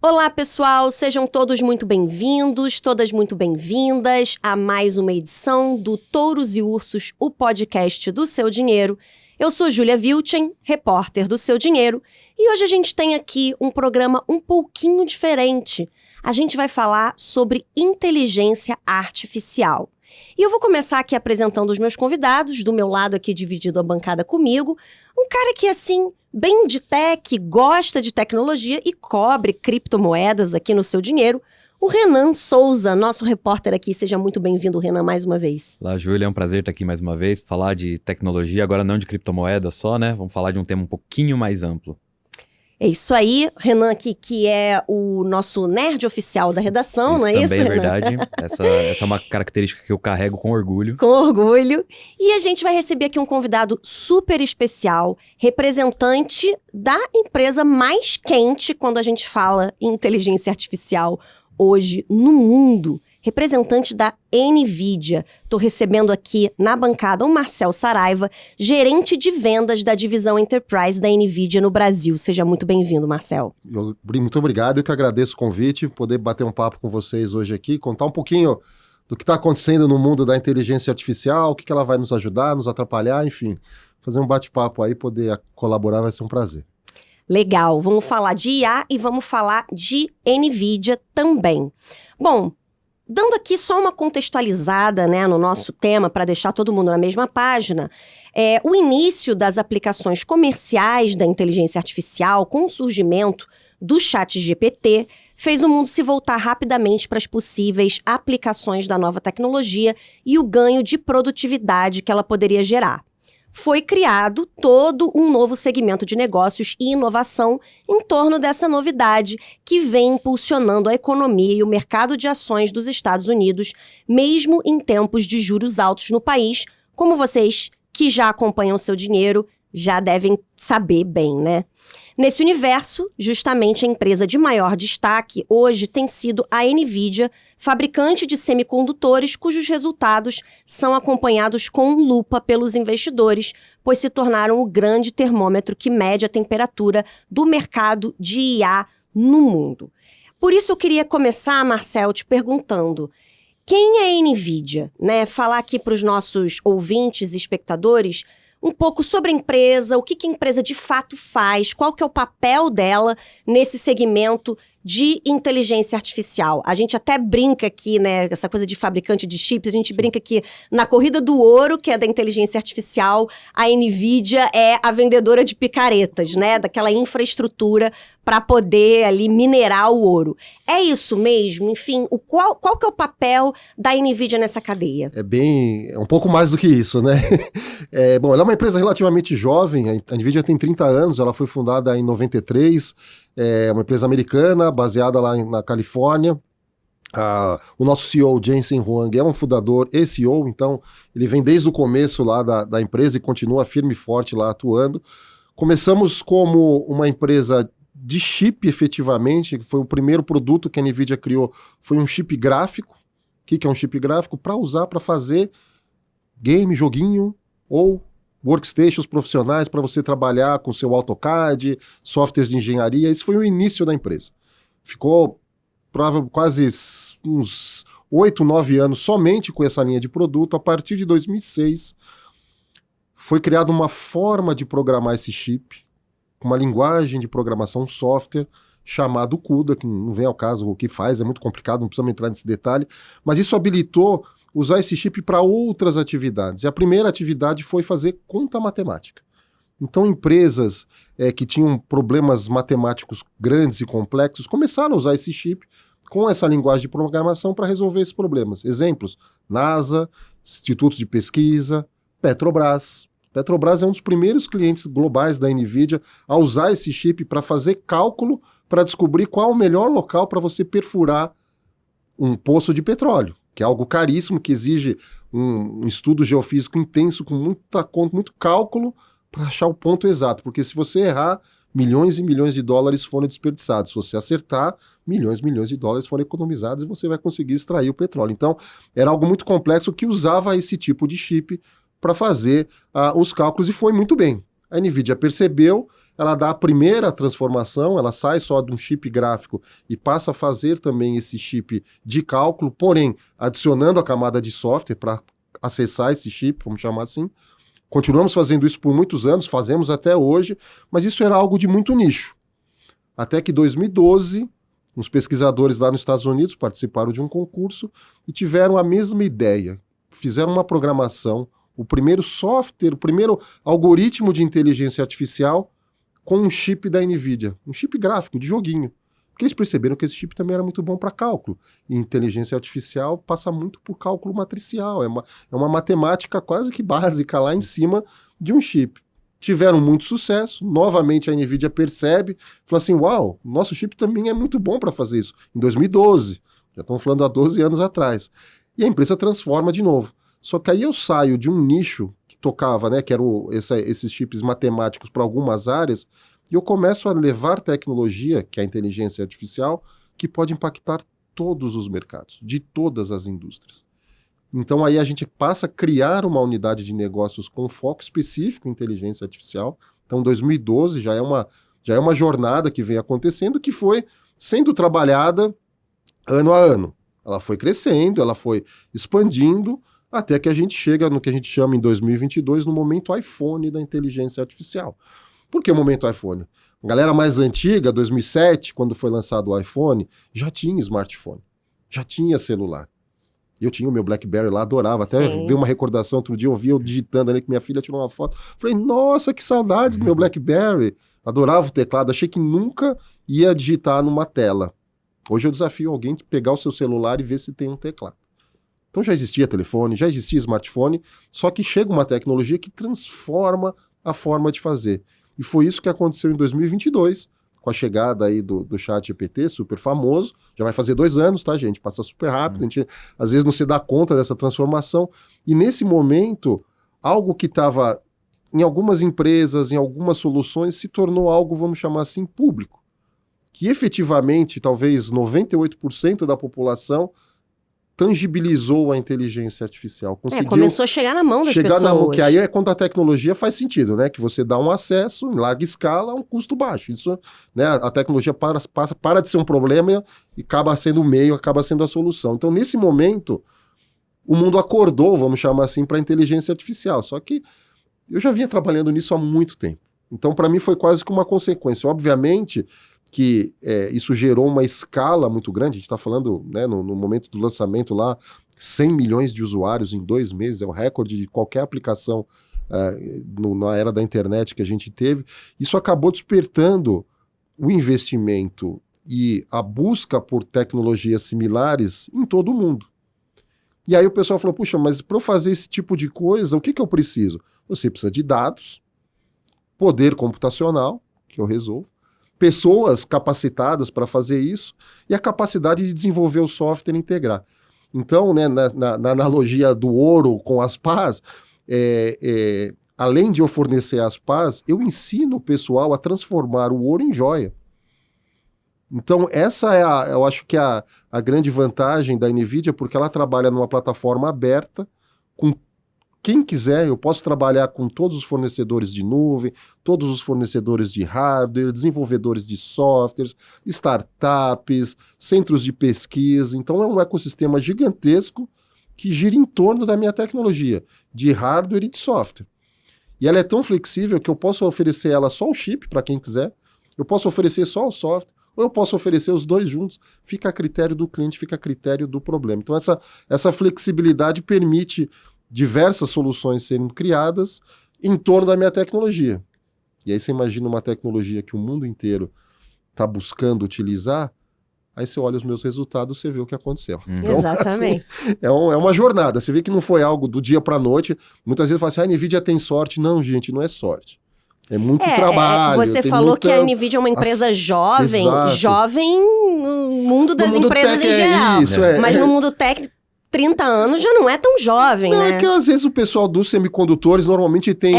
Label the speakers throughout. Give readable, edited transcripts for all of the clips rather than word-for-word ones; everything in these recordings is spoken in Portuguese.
Speaker 1: Olá, pessoal! Sejam todos muito bem-vindos, todas muito bem-vindas a mais uma edição do Touros e Ursos, o podcast do Seu Dinheiro. Eu sou Júlia Vilchen, repórter do Seu Dinheiro, e hoje a gente tem aqui um programa um pouquinho diferente. A gente vai falar sobre inteligência artificial. E eu vou começar aqui apresentando os meus convidados, do meu lado aqui dividido a bancada comigo, um cara que, assim, bem de tech, gosta de tecnologia e cobre criptomoedas aqui no Seu Dinheiro, o Renan Souza, nosso repórter aqui. Seja muito bem-vindo, Renan, mais uma vez.
Speaker 2: Olá, Júlia, é um prazer estar aqui mais uma vez, falar de tecnologia, agora não de criptomoedas só, né? Vamos falar de um tema um pouquinho mais amplo.
Speaker 1: É isso aí, Renan aqui, que é o nosso nerd oficial da redação, não é isso,
Speaker 2: Também é
Speaker 1: Renan?
Speaker 2: verdade. Essa é uma característica que eu carrego com orgulho.
Speaker 1: Com orgulho. E a gente vai receber aqui um convidado super especial, representante da empresa mais quente quando a gente fala em inteligência artificial hoje no mundo. Representante da NVIDIA. Estou recebendo aqui na bancada o Marcel Saraiva, gerente de vendas da divisão Enterprise da NVIDIA no Brasil. Seja muito bem-vindo, Marcel.
Speaker 3: Muito obrigado, eu que agradeço o convite, poder bater um papo com vocês hoje aqui, contar um pouquinho do que está acontecendo no mundo da inteligência artificial, o que ela vai nos ajudar, nos atrapalhar, enfim, fazer um bate-papo aí, poder colaborar vai ser um prazer.
Speaker 1: Legal, vamos falar de IA e vamos falar de NVIDIA também. Bom, dando aqui só uma contextualizada, né, no nosso tema, para deixar todo mundo na mesma página, o início das aplicações comerciais da inteligência artificial, com o surgimento do ChatGPT, fez o mundo se voltar rapidamente para as possíveis aplicações da nova tecnologia e o ganho de produtividade que ela poderia gerar. Foi criado todo um novo segmento de negócios e inovação em torno dessa novidade que vem impulsionando a economia e o mercado de ações dos Estados Unidos, mesmo em tempos de juros altos no país, como vocês que já acompanham o Seu Dinheiro já devem saber bem, né? Nesse universo, justamente a empresa de maior destaque hoje tem sido a NVIDIA, fabricante de semicondutores cujos resultados são acompanhados com lupa pelos investidores, pois se tornaram o grande termômetro que mede a temperatura do mercado de IA no mundo. Por isso eu queria começar, Marcel, te perguntando: quem é a NVIDIA? Né? Falar aqui para os nossos ouvintes e espectadores um pouco sobre a empresa, o que a empresa de fato faz, qual que é o papel dela nesse segmento de inteligência artificial. A gente até brinca aqui, né, essa coisa de fabricante de chips, a gente brinca que na corrida do ouro, que é da inteligência artificial, a NVIDIA é a vendedora de picaretas, né, daquela infraestrutura para poder ali minerar o ouro. É isso mesmo? Enfim, qual que é o papel da NVIDIA nessa cadeia?
Speaker 3: É um pouco mais do que isso, né? Bom, ela é uma empresa relativamente jovem, a NVIDIA tem 30 anos, ela foi fundada em 93, é uma empresa americana, baseada lá na Califórnia. O nosso CEO, Jensen Huang, é um fundador e CEO, então ele vem desde o começo lá da empresa e continua firme e forte lá atuando. Começamos como uma empresa de chip, efetivamente, foi o primeiro produto que a NVIDIA criou, foi um chip gráfico. O que é um chip gráfico? Para usar, para fazer game, joguinho ou workstations profissionais para você trabalhar com seu AutoCAD, softwares de engenharia. Esse foi o início da empresa. Ficou quase uns 8, 9 anos somente com essa linha de produto. A partir de 2006, foi criada uma forma de programar esse chip, uma linguagem de programação, um software chamado CUDA, que não vem ao caso o que faz, é muito complicado, não precisamos entrar nesse detalhe, mas isso habilitou usar esse chip para outras atividades. E a primeira atividade foi fazer conta matemática. Então, empresas que tinham problemas matemáticos grandes e complexos começaram a usar esse chip com essa linguagem de programação para resolver esses problemas. Exemplos: NASA, institutos de pesquisa, Petrobras. Petrobras é um dos primeiros clientes globais da NVIDIA a usar esse chip para fazer cálculo para descobrir qual o melhor local para você perfurar um poço de petróleo, que é algo caríssimo, que exige um estudo geofísico intenso, com muita conta, muito cálculo, para achar o ponto exato. Porque se você errar, milhões e milhões de dólares foram desperdiçados. Se você acertar, milhões e milhões de dólares foram economizados e você vai conseguir extrair o petróleo. Então, era algo muito complexo que usava esse tipo de chip para fazer os cálculos, e foi muito bem. A NVIDIA percebeu, ela dá a primeira transformação, ela sai só de um chip gráfico e passa a fazer também esse chip de cálculo, porém adicionando a camada de software para acessar esse chip, vamos chamar assim. Continuamos fazendo isso por muitos anos, fazemos até hoje, mas isso era algo de muito nicho. Até que em 2012, uns pesquisadores lá nos Estados Unidos participaram de um concurso e tiveram a mesma ideia. Fizeram uma programação, o primeiro software, o primeiro algoritmo de inteligência artificial com um chip da NVIDIA, um chip gráfico, de joguinho. Porque eles perceberam que esse chip também era muito bom para cálculo. E inteligência artificial passa muito por cálculo matricial, é uma matemática quase que básica lá em cima de um chip. Tiveram muito sucesso, novamente a NVIDIA percebe, fala assim, uau, nosso chip também é muito bom para fazer isso. Em 2012, já estamos falando há 12 anos atrás. E a empresa transforma de novo. Só que aí eu saio de um nicho que tocava, né, que eram esses chips matemáticos para algumas áreas, e eu começo a levar tecnologia, que é a inteligência artificial, que pode impactar todos os mercados, de todas as indústrias. Então aí a gente passa a criar uma unidade de negócios com foco específico em inteligência artificial. Então 2012 já é uma jornada que vem acontecendo, que foi sendo trabalhada ano a ano. Ela foi crescendo, ela foi expandindo, até que a gente chega no que a gente chama em 2022, no momento iPhone da inteligência artificial. Por que o momento iPhone? A galera mais antiga, 2007, quando foi lançado o iPhone, já tinha smartphone, já tinha celular. Eu tinha o meu BlackBerry lá, adorava. Até vi uma recordação outro dia, eu vi eu digitando ali que minha filha tirou uma foto. Falei, nossa, que saudades do meu BlackBerry. Adorava o teclado, achei que nunca ia digitar numa tela. Hoje eu desafio alguém a pegar o seu celular e ver se tem um teclado. Então já existia telefone, já existia smartphone, só que chega uma tecnologia que transforma a forma de fazer. E foi isso que aconteceu em 2022, com a chegada aí do ChatGPT, super famoso. Já vai fazer 2 anos, tá, gente? Passa super rápido, a gente às vezes não se dá conta dessa transformação. E nesse momento, algo que estava em algumas empresas, em algumas soluções, se tornou algo, vamos chamar assim, público. Que efetivamente, talvez 98% da população tangibilizou a inteligência artificial.
Speaker 1: Começou a chegar na mão das pessoas.
Speaker 3: Na mão, que aí é quando a tecnologia faz sentido, né? Que você dá um acesso em larga escala a um custo baixo. Isso, né? A tecnologia para de ser um problema e acaba sendo o meio, acaba sendo a solução. Então, nesse momento, o mundo acordou, vamos chamar assim, para a inteligência artificial. Só que eu já vinha trabalhando nisso há muito tempo. Então, para mim, foi quase que uma consequência. Obviamente que isso gerou uma escala muito grande, a gente está falando, né, no momento do lançamento lá, 100 milhões de usuários em 2 meses, é o recorde de qualquer aplicação na era da internet que a gente teve. Isso acabou despertando o investimento e a busca por tecnologias similares em todo o mundo. E aí o pessoal falou, puxa, mas para eu fazer esse tipo de coisa, o que eu preciso? Você precisa de dados, poder computacional, que eu resolvo, pessoas capacitadas para fazer isso e a capacidade de desenvolver o software e integrar. Então, né, na analogia do ouro com as pás, além de eu fornecer as pás, eu ensino o pessoal a transformar o ouro em joia. Então, essa eu acho que é a grande vantagem da NVIDIA, porque ela trabalha numa plataforma aberta, com quem quiser. Eu posso trabalhar com todos os fornecedores de nuvem, todos os fornecedores de hardware, desenvolvedores de softwares, startups, centros de pesquisa. Então é um ecossistema gigantesco que gira em torno da minha tecnologia, de hardware e de software. E ela é tão flexível que eu posso oferecer ela só o chip para quem quiser, eu posso oferecer só o software, ou eu posso oferecer os dois juntos, fica a critério do cliente, fica a critério do problema. Então essa flexibilidade permite diversas soluções serem criadas em torno da minha tecnologia. E aí você imagina uma tecnologia que o mundo inteiro está buscando utilizar, aí você olha os meus resultados, você vê o que aconteceu. Então,
Speaker 1: exatamente.
Speaker 3: Assim, é uma jornada. Você vê que não foi algo do dia para a noite. Muitas vezes fala assim, a NVIDIA tem sorte. Não, gente, não é sorte. É muito trabalho.
Speaker 1: Você falou que a NVIDIA é uma empresa jovem,
Speaker 3: Exato.
Speaker 1: Jovem no mundo das empresas em geral.
Speaker 3: Isso,
Speaker 1: mas no mundo técnico, 30 anos já não é tão jovem,
Speaker 3: não,
Speaker 1: né?
Speaker 3: É que às vezes o pessoal dos semicondutores normalmente tem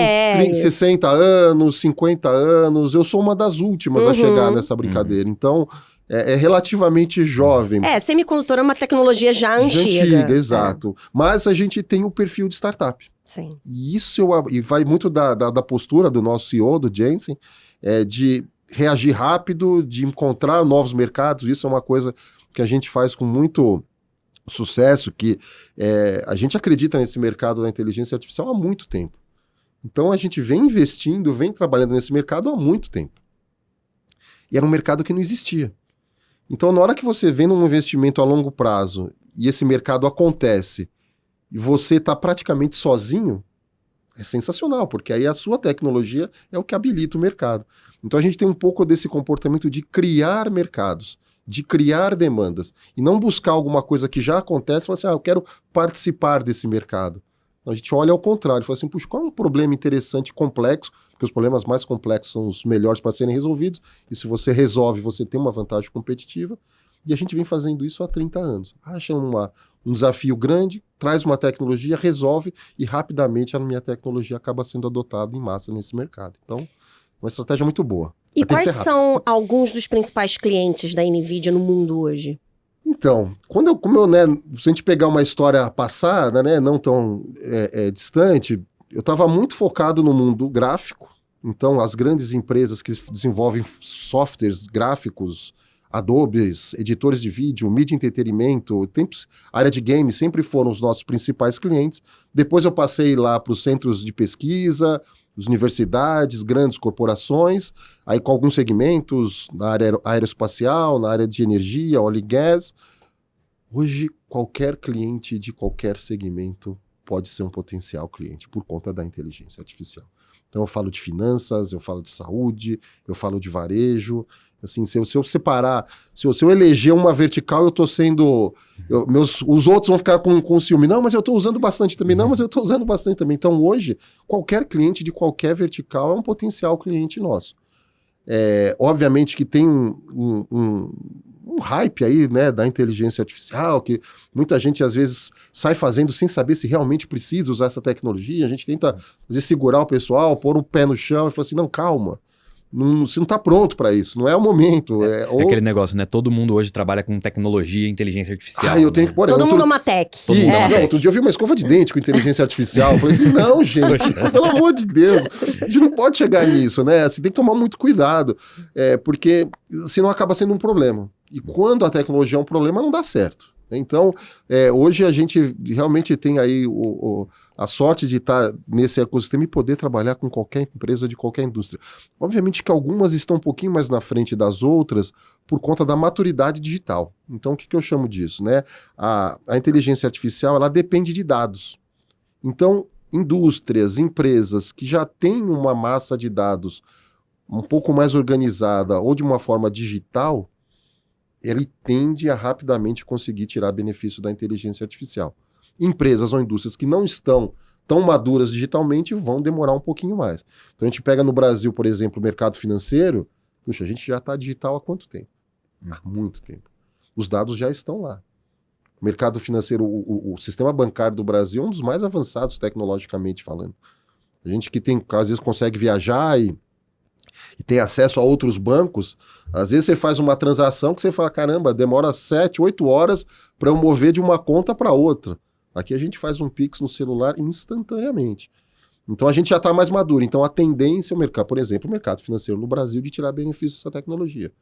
Speaker 3: 60 anos, 50 anos. Eu sou uma das últimas a chegar nessa brincadeira. Então, é relativamente jovem.
Speaker 1: Semicondutor é uma tecnologia já antiga.
Speaker 3: Exato. Mas a gente tem o perfil de startup.
Speaker 1: Sim.
Speaker 3: E isso e vai muito da postura do nosso CEO, do Jensen, de reagir rápido, de encontrar novos mercados. Isso é uma coisa que a gente faz com muito sucesso, que a gente acredita nesse mercado da inteligência artificial há muito tempo. Então a gente vem investindo, vem trabalhando nesse mercado há muito tempo. E era um mercado que não existia. Então, na hora que você vem num investimento a longo prazo e esse mercado acontece e você está praticamente sozinho, é sensacional, porque aí a sua tecnologia é o que habilita o mercado. Então, a gente tem um pouco desse comportamento de criar mercados, de criar demandas, e não buscar alguma coisa que já acontece e falar assim, eu quero participar desse mercado. A gente olha ao contrário, fala assim, puxa, qual é um problema interessante e complexo, porque os problemas mais complexos são os melhores para serem resolvidos, e se você resolve, você tem uma vantagem competitiva, e a gente vem fazendo isso há 30 anos. Acha um desafio grande, traz uma tecnologia, resolve, e rapidamente a minha tecnologia acaba sendo adotada em massa nesse mercado. Então, uma estratégia muito boa.
Speaker 1: E quais são alguns dos principais clientes da NVIDIA no mundo hoje?
Speaker 3: Então, se a gente pegar uma história passada, né, não tão distante, eu estava muito focado no mundo gráfico. Então, as grandes empresas que desenvolvem softwares gráficos, Adobes, editores de vídeo, mídia e entretenimento, área de games sempre foram os nossos principais clientes. Depois eu passei lá para os centros de pesquisa, as universidades, grandes corporações, aí com alguns segmentos na área aeroespacial, na área de energia, óleo e gás. Hoje, qualquer cliente de qualquer segmento pode ser um potencial cliente por conta da inteligência artificial. Então, eu falo de finanças, eu falo de saúde, eu falo de varejo. Assim, se eu separar, se eu eleger uma vertical, eu estou sendo... os outros vão ficar com ciúme. Não, mas eu estou usando bastante também. Não, mas eu estou usando bastante também. Então, hoje, qualquer cliente de qualquer vertical é um potencial cliente nosso. Obviamente que tem um hype aí, né, da inteligência artificial, que muita gente, às vezes, sai fazendo sem saber se realmente precisa usar essa tecnologia. A gente tenta, às vezes, segurar o pessoal, pôr o pé no chão e falar assim, não, calma. Você não está pronto para isso, não é o momento.
Speaker 2: É aquele negócio, né? Todo mundo hoje trabalha com tecnologia e inteligência artificial.
Speaker 3: Eu tenho que pôr.
Speaker 1: Todo mundo é uma tech.
Speaker 3: Outro dia eu vi uma escova de dente com inteligência artificial. Eu falei assim, não, gente, pelo amor de Deus, a gente não pode chegar nisso, né? Você tem que tomar muito cuidado, porque senão acaba sendo um problema. E quando a tecnologia é um problema, não dá certo. Então, hoje a gente realmente tem aí a sorte de estar nesse ecossistema e poder trabalhar com qualquer empresa de qualquer indústria. Obviamente que algumas estão um pouquinho mais na frente das outras por conta da maturidade digital. Então, o que eu chamo disso, né? A inteligência artificial, ela depende de dados. Então, indústrias, empresas que já têm uma massa de dados um pouco mais organizada ou de uma forma digital, ele tende a rapidamente conseguir tirar benefício da inteligência artificial. Empresas ou indústrias que não estão tão maduras digitalmente vão demorar um pouquinho mais. Então a gente pega no Brasil, por exemplo, o mercado financeiro, puxa, a gente já está digital há quanto tempo? Há muito tempo. Os dados já estão lá. O mercado financeiro, o sistema bancário do Brasil é um dos mais avançados tecnologicamente falando. A gente que às vezes consegue viajar e tem acesso a outros bancos, às vezes você faz uma transação que você fala, caramba, demora 7, 8 horas para eu mover de uma conta para outra. Aqui a gente faz um Pix no celular instantaneamente. Então a gente já está mais maduro. Então a tendência é o mercado, por exemplo, o mercado financeiro no Brasil de tirar benefício dessa tecnologia.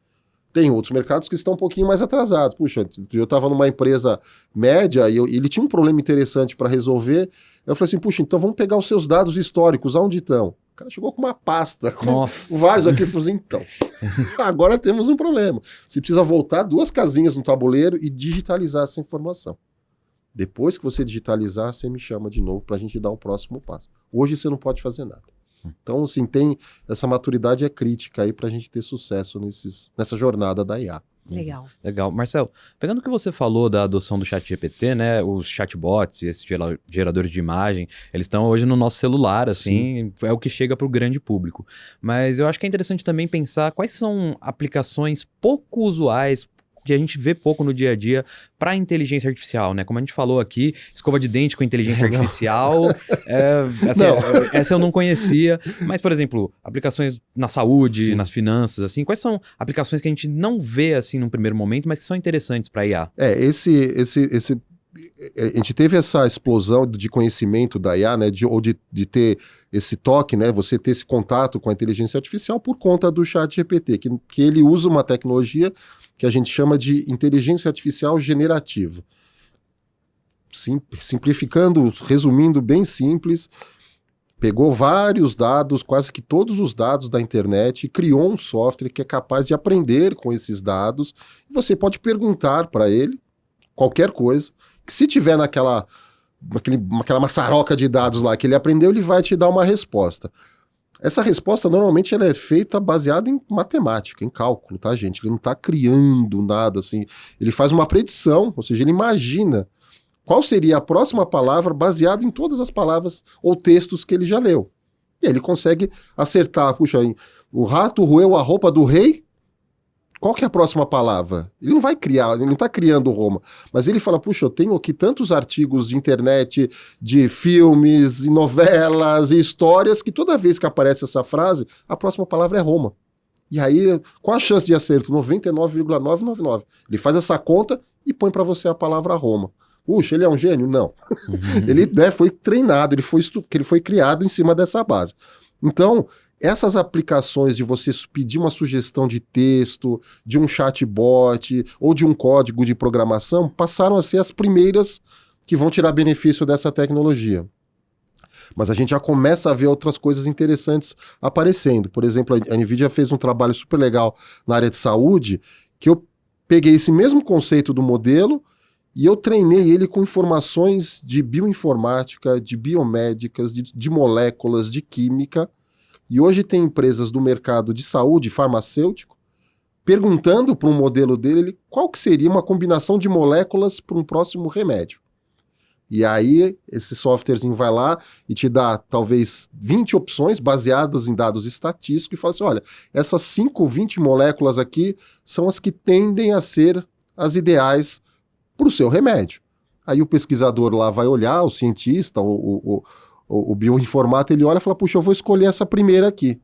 Speaker 3: Tem outros mercados que estão um pouquinho mais atrasados. Puxa, eu estava numa empresa média e ele tinha um problema interessante para resolver. Eu falei assim, puxa, então vamos pegar os seus dados históricos, aonde estão? O cara chegou com uma pasta, com vários aqui. Eu falei assim, então, agora temos um problema. Você precisa voltar 2 casinhas no tabuleiro e digitalizar essa informação. Depois que você digitalizar, você me chama de novo para a gente dar o próximo passo. Hoje você não pode fazer nada. Então, assim, essa maturidade é crítica aí para a gente ter sucesso nessa jornada da IA.
Speaker 1: Legal.
Speaker 2: Legal. Marcelo, pegando o que você falou da adoção do ChatGPT, né? Os chatbots, esses geradores de imagem, eles estão hoje no nosso celular, assim, é o que chega para o grande público. Mas eu acho que é interessante também pensar quais são aplicações pouco usuais, que a gente vê pouco no dia a dia para inteligência artificial, né? Como a gente falou aqui, escova de dente com inteligência artificial, essa eu não conhecia. Mas, por exemplo, aplicações na saúde,
Speaker 3: Sim.
Speaker 2: nas finanças, assim, quais são aplicações que a gente não vê assim num primeiro momento, mas que são interessantes para IA?
Speaker 3: A gente teve essa explosão de conhecimento da IA, né, de ter esse toque, né, você ter esse contato com a inteligência artificial por conta do ChatGPT, que ele usa uma tecnologia que a gente chama de inteligência artificial generativa. Simplificando, resumindo, bem simples, pegou vários dados, quase que todos os dados da internet, e criou um software que é capaz de aprender com esses dados. Você pode perguntar para ele qualquer coisa, que se tiver naquela maçaroca de dados lá que ele aprendeu, ele vai te dar uma resposta. Essa resposta, normalmente, ela é feita baseada em matemática, em cálculo, tá, gente? Ele não está criando nada assim. Ele faz uma predição, ou seja, ele imagina qual seria a próxima palavra baseada em todas as palavras ou textos que ele já leu. E aí ele consegue acertar. Puxa, o rato roeu a roupa do rei. Qual que é a próxima palavra? Ele não vai criar, ele não está criando Roma, mas ele fala, puxa, eu tenho aqui tantos artigos de internet, de filmes, e novelas e histórias, que toda vez que aparece essa frase, a próxima palavra é Roma. E aí, qual a chance de acerto? 99,999. Ele faz essa conta e põe para você a palavra Roma. Puxa, ele é um gênio? Não. Ele, né, foi treinado, ele foi criado em cima dessa base. Então, essas aplicações de você pedir uma sugestão de texto, de um chatbot ou de um código de programação passaram a ser as primeiras que vão tirar benefício dessa tecnologia. Mas a gente já começa a ver outras coisas interessantes aparecendo. Por exemplo, a NVIDIA fez um trabalho super legal na área de saúde, que eu peguei esse mesmo conceito do modelo e eu treinei ele com informações de bioinformática, de biomédicas, de moléculas, de química. E hoje tem empresas do mercado de saúde, farmacêutico, perguntando para um modelo dele qual que seria uma combinação de moléculas para um próximo remédio. E aí esse softwarezinho vai lá e te dá talvez 20 opções baseadas em dados estatísticos e fala assim, olha, essas 20 moléculas aqui são as que tendem a ser as ideais para o seu remédio. Aí o pesquisador lá vai olhar, o cientista, o bioinformata, ele olha e fala, puxa, eu vou escolher essa primeira aqui.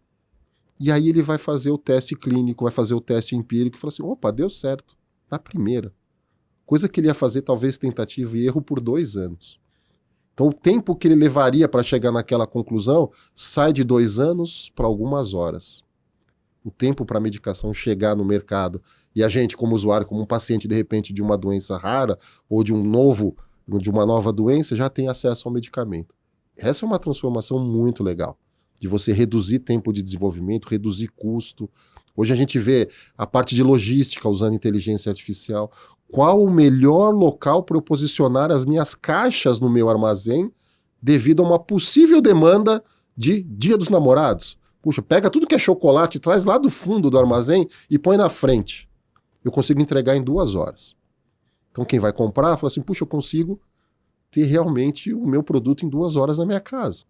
Speaker 3: E aí ele vai fazer o teste clínico, vai fazer o teste empírico e fala assim, opa, deu certo, na primeira. Coisa que ele ia fazer talvez tentativa e erro por 2 anos. Então o tempo que ele levaria para chegar naquela conclusão sai de 2 anos para algumas horas. O tempo para a medicação chegar no mercado e a gente como usuário, como um paciente de repente de uma doença rara ou de uma nova doença já tem acesso ao medicamento. Essa é uma transformação muito legal, de você reduzir tempo de desenvolvimento, reduzir custo. Hoje a gente vê a parte de logística usando inteligência artificial. Qual o melhor local para eu posicionar as minhas caixas no meu armazém devido a uma possível demanda de Dia dos Namorados? Puxa, pega tudo que é chocolate, traz lá do fundo do armazém e põe na frente. Eu consigo entregar em 2 horas. Então quem vai comprar fala assim, puxa, eu consigo ter realmente o meu produto em 2 horas na minha casa.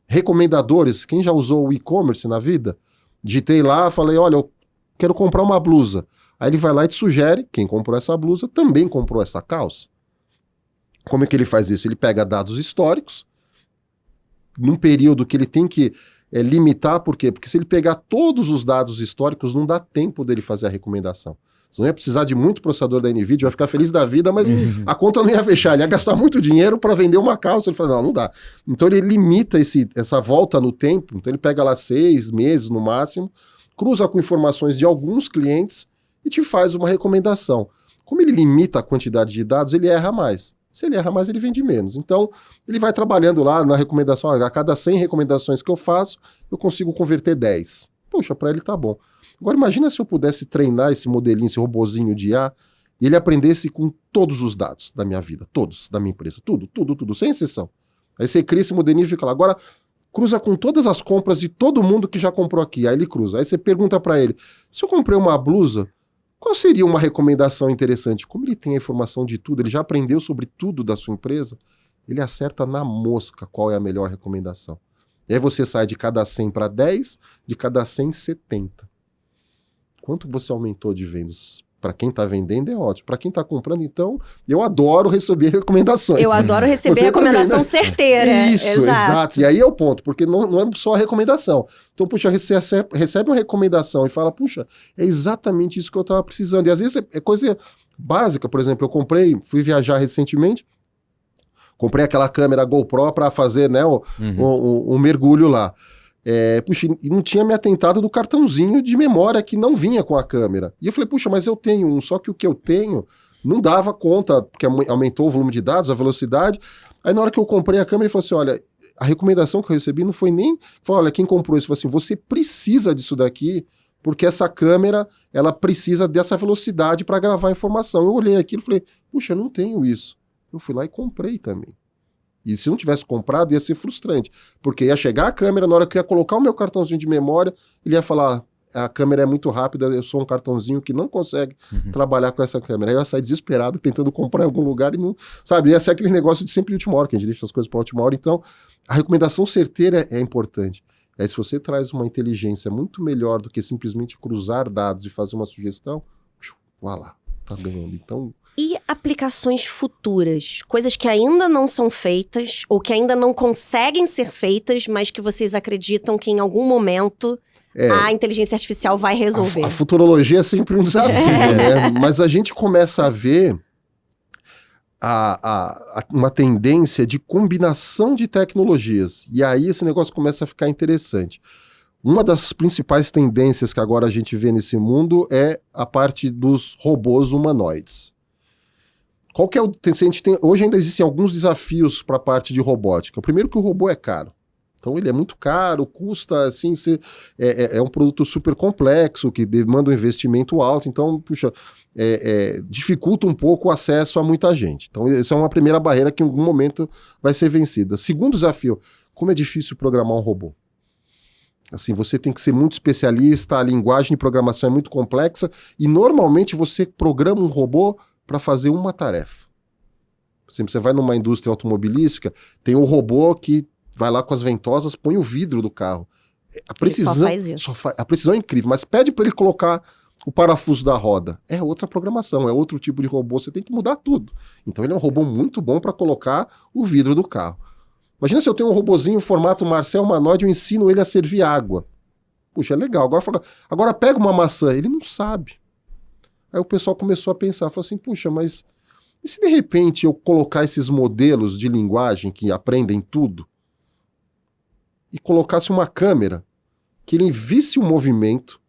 Speaker 3: Recomendadores, quem já usou o e-commerce na vida? Digitei lá, falei, olha, eu quero comprar uma blusa. Aí ele vai lá e te sugere, quem comprou essa blusa também comprou essa calça. Como é que ele faz isso? Ele pega dados históricos, num período que ele tem que limitar, por quê? Porque se ele pegar todos os dados históricos, não dá tempo dele fazer a recomendação. Você não ia precisar de muito processador da NVIDIA, vai ficar feliz da vida, mas a conta não ia fechar. Ele ia gastar muito dinheiro para vender uma calça. Ele fala, não dá. Então ele limita essa volta no tempo. Então ele pega lá 6 meses no máximo, cruza com informações de alguns clientes e te faz uma recomendação. Como ele limita a quantidade de dados, ele erra mais. Se ele erra mais, ele vende menos. Então ele vai trabalhando lá na recomendação. A cada 100 recomendações que eu faço, eu consigo converter 10. Poxa, para ele tá bom. Agora imagina se eu pudesse treinar esse modelinho, esse robozinho de IA, e ele aprendesse com todos os dados da minha vida, todos, da minha empresa, tudo, sem exceção. Aí você cria esse modelinho e fica lá, agora cruza com todas as compras de todo mundo que já comprou aqui, aí ele cruza. Aí você pergunta para ele, se eu comprei uma blusa, qual seria uma recomendação interessante? Como ele tem a informação de tudo, ele já aprendeu sobre tudo da sua empresa, ele acerta na mosca qual é a melhor recomendação. E aí você sai de cada 100 para 10, de cada 100, 70. Quanto você aumentou de vendas? Para quem está vendendo é ótimo. Para quem está comprando, então, eu adoro receber recomendações.
Speaker 1: Eu adoro receber recomendação também, né? Certeira.
Speaker 3: Isso, exato. E aí é o ponto, porque não é só a recomendação. Então, puxa, recebe uma recomendação e fala, puxa, é exatamente isso que eu estava precisando. E às vezes é coisa básica. Por exemplo, fui viajar recentemente, comprei aquela câmera GoPro para fazer, né, um mergulho lá. Puxa, e não tinha me atentado do cartãozinho de memória que não vinha com a câmera. E eu falei, puxa, mas eu tenho um, só que o que eu tenho não dava conta, porque aumentou o volume de dados, a velocidade. Aí na hora que eu comprei a câmera, ele falou assim, olha, a recomendação que eu recebi não foi nem... Falou, olha, quem comprou isso, falou assim, você precisa disso daqui, porque essa câmera, ela precisa dessa velocidade para gravar a informação. Eu olhei aquilo e falei, puxa, eu não tenho isso. Eu fui lá e comprei também. E se não tivesse comprado, ia ser frustrante. Porque ia chegar a câmera, na hora que eu ia colocar o meu cartãozinho de memória, ele ia falar, a câmera é muito rápida, eu sou um cartãozinho que não consegue trabalhar com essa câmera. Aí eu ia sair desesperado, tentando comprar em algum lugar e não... Sabe, ia ser aquele negócio de sempre de última hora, que a gente deixa as coisas para a última hora. Então, a recomendação certeira é importante. Aí se você traz uma inteligência muito melhor do que simplesmente cruzar dados e fazer uma sugestão, vá lá, tá ganhando. Então...
Speaker 1: E aplicações futuras? Coisas que ainda não são feitas ou que ainda não conseguem ser feitas, mas que vocês acreditam que em algum momento a inteligência artificial vai resolver?
Speaker 3: A futurologia é sempre um desafio, né? Mas a gente começa a ver uma tendência de combinação de tecnologias. E aí esse negócio começa a ficar interessante. Uma das principais tendências que agora a gente vê nesse mundo é a parte dos robôs humanoides. Qual que é hoje ainda existem alguns desafios para a parte de robótica. O primeiro que o robô é caro. Então ele é muito caro, custa assim, é um produto super complexo, que demanda um investimento alto, então, puxa, dificulta um pouco o acesso a muita gente. Então essa é uma primeira barreira que em algum momento vai ser vencida. Segundo desafio, como é difícil programar um robô. Assim, você tem que ser muito especialista, a linguagem de programação é muito complexa, e normalmente você programa um robô para fazer uma tarefa. Por exemplo, você vai numa indústria automobilística, tem um robô que vai lá com as ventosas, põe o vidro do carro. A precisão,
Speaker 1: ele só faz isso.
Speaker 3: A precisão é incrível, mas pede para ele colocar o parafuso da roda. É outra programação, é outro tipo de robô, você tem que mudar tudo. Então ele é um robô muito bom para colocar o vidro do carro. Imagina se eu tenho um robozinho formato Marcel Manoide e eu ensino ele a servir água. Puxa, é legal. Agora pega uma maçã, ele não sabe. Aí o pessoal começou a pensar, falou assim, puxa, mas e se de repente eu colocar esses modelos de linguagem que aprendem tudo e colocasse uma câmera que ele visse o movimento,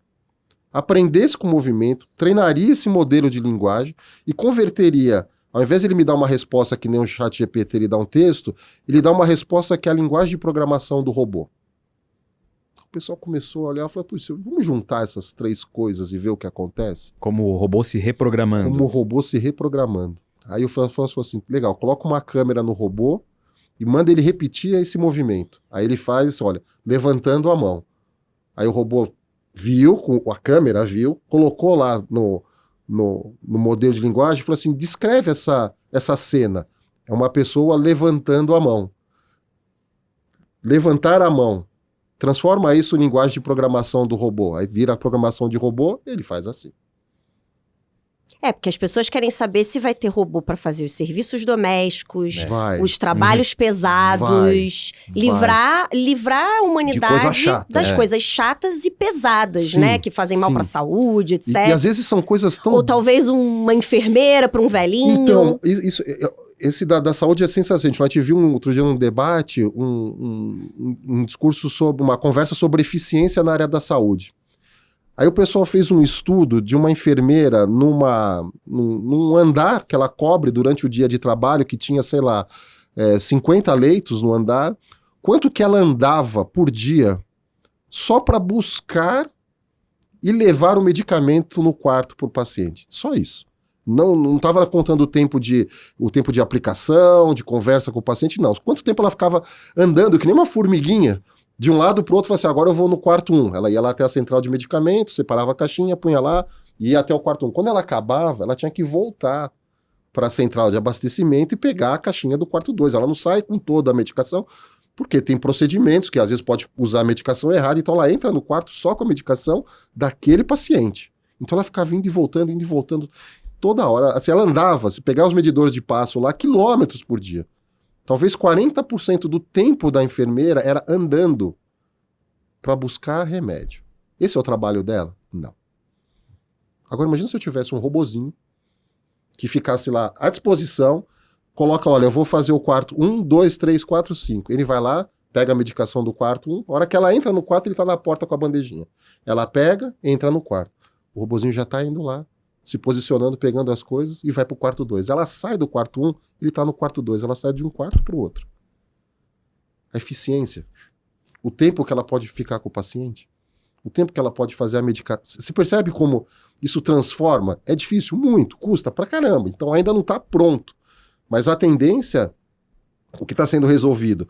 Speaker 3: aprendesse com o movimento, treinaria esse modelo de linguagem e converteria, ao invés de ele me dar uma resposta que nem o ChatGPT, ele dá um texto, ele dá uma resposta que é a linguagem de programação do robô. O pessoal começou a olhar e falou, puxa, vamos juntar essas três coisas e ver o que acontece?
Speaker 2: Como o robô se reprogramando.
Speaker 3: Como o robô se reprogramando. Aí o François falou assim, legal, coloca uma câmera no robô e manda ele repetir esse movimento. Aí ele faz, olha, levantando a mão. Aí o robô viu, a câmera viu, colocou lá no modelo de linguagem e falou assim, descreve essa cena. É uma pessoa levantando a mão. Levantar a mão. Transforma isso em linguagem de programação do robô. Aí vira a programação de robô, ele faz assim.
Speaker 1: Porque as pessoas querem saber se vai ter robô para fazer os serviços domésticos, os trabalhos pesados, livrar a humanidade das coisas chatas e pesadas, né? Que fazem mal para a saúde, etc.
Speaker 3: E às vezes são coisas tão...
Speaker 1: Ou talvez uma enfermeira para um velhinho.
Speaker 3: Então, esse da saúde é sensacional. A gente viu outro dia num debate, um discurso sobre, uma conversa sobre eficiência na área da saúde. Aí o pessoal fez um estudo de uma enfermeira num andar que ela cobre durante o dia de trabalho, que tinha, sei lá, 50 leitos no andar. Quanto que ela andava por dia só para buscar e levar o medicamento no quarto para o paciente? Só isso. Não estava contando o tempo de aplicação, de conversa com o paciente, não. Quanto tempo ela ficava andando, que nem uma formiguinha, de um lado para o outro, falava assim, agora eu vou no quarto 1. Ela ia lá até a central de medicamentos, separava a caixinha, punha lá e ia até o quarto 1. Quando ela acabava, ela tinha que voltar para a central de abastecimento e pegar a caixinha do quarto 2. Ela não sai com toda a medicação, porque tem procedimentos que às vezes pode usar a medicação errada, então ela entra no quarto só com a medicação daquele paciente. Então ela ficava indo e voltando toda hora. Assim, ela andava, se pegar os medidores de passo lá, quilômetros por dia. Talvez 40% do tempo da enfermeira era andando para buscar remédio. Esse é o trabalho dela? Não. Agora imagina se eu tivesse um robozinho que ficasse lá à disposição, coloca, olha, eu vou fazer o quarto 1, 2, 3, 4, 5. Ele vai lá, pega a medicação do quarto 1, a hora que ela entra no quarto, ele tá na porta com a bandejinha. Ela pega, entra no quarto. O robozinho já tá indo lá, se posicionando, pegando as coisas e vai pro quarto 2. Ela sai do quarto 1, ele tá no quarto 2. Ela sai de um quarto pro outro. A eficiência. O tempo que ela pode ficar com o paciente. O tempo que ela pode fazer a medicação. Você percebe como isso transforma? É difícil, muito, custa pra caramba. Então ainda não tá pronto. Mas a tendência, o que está sendo resolvido,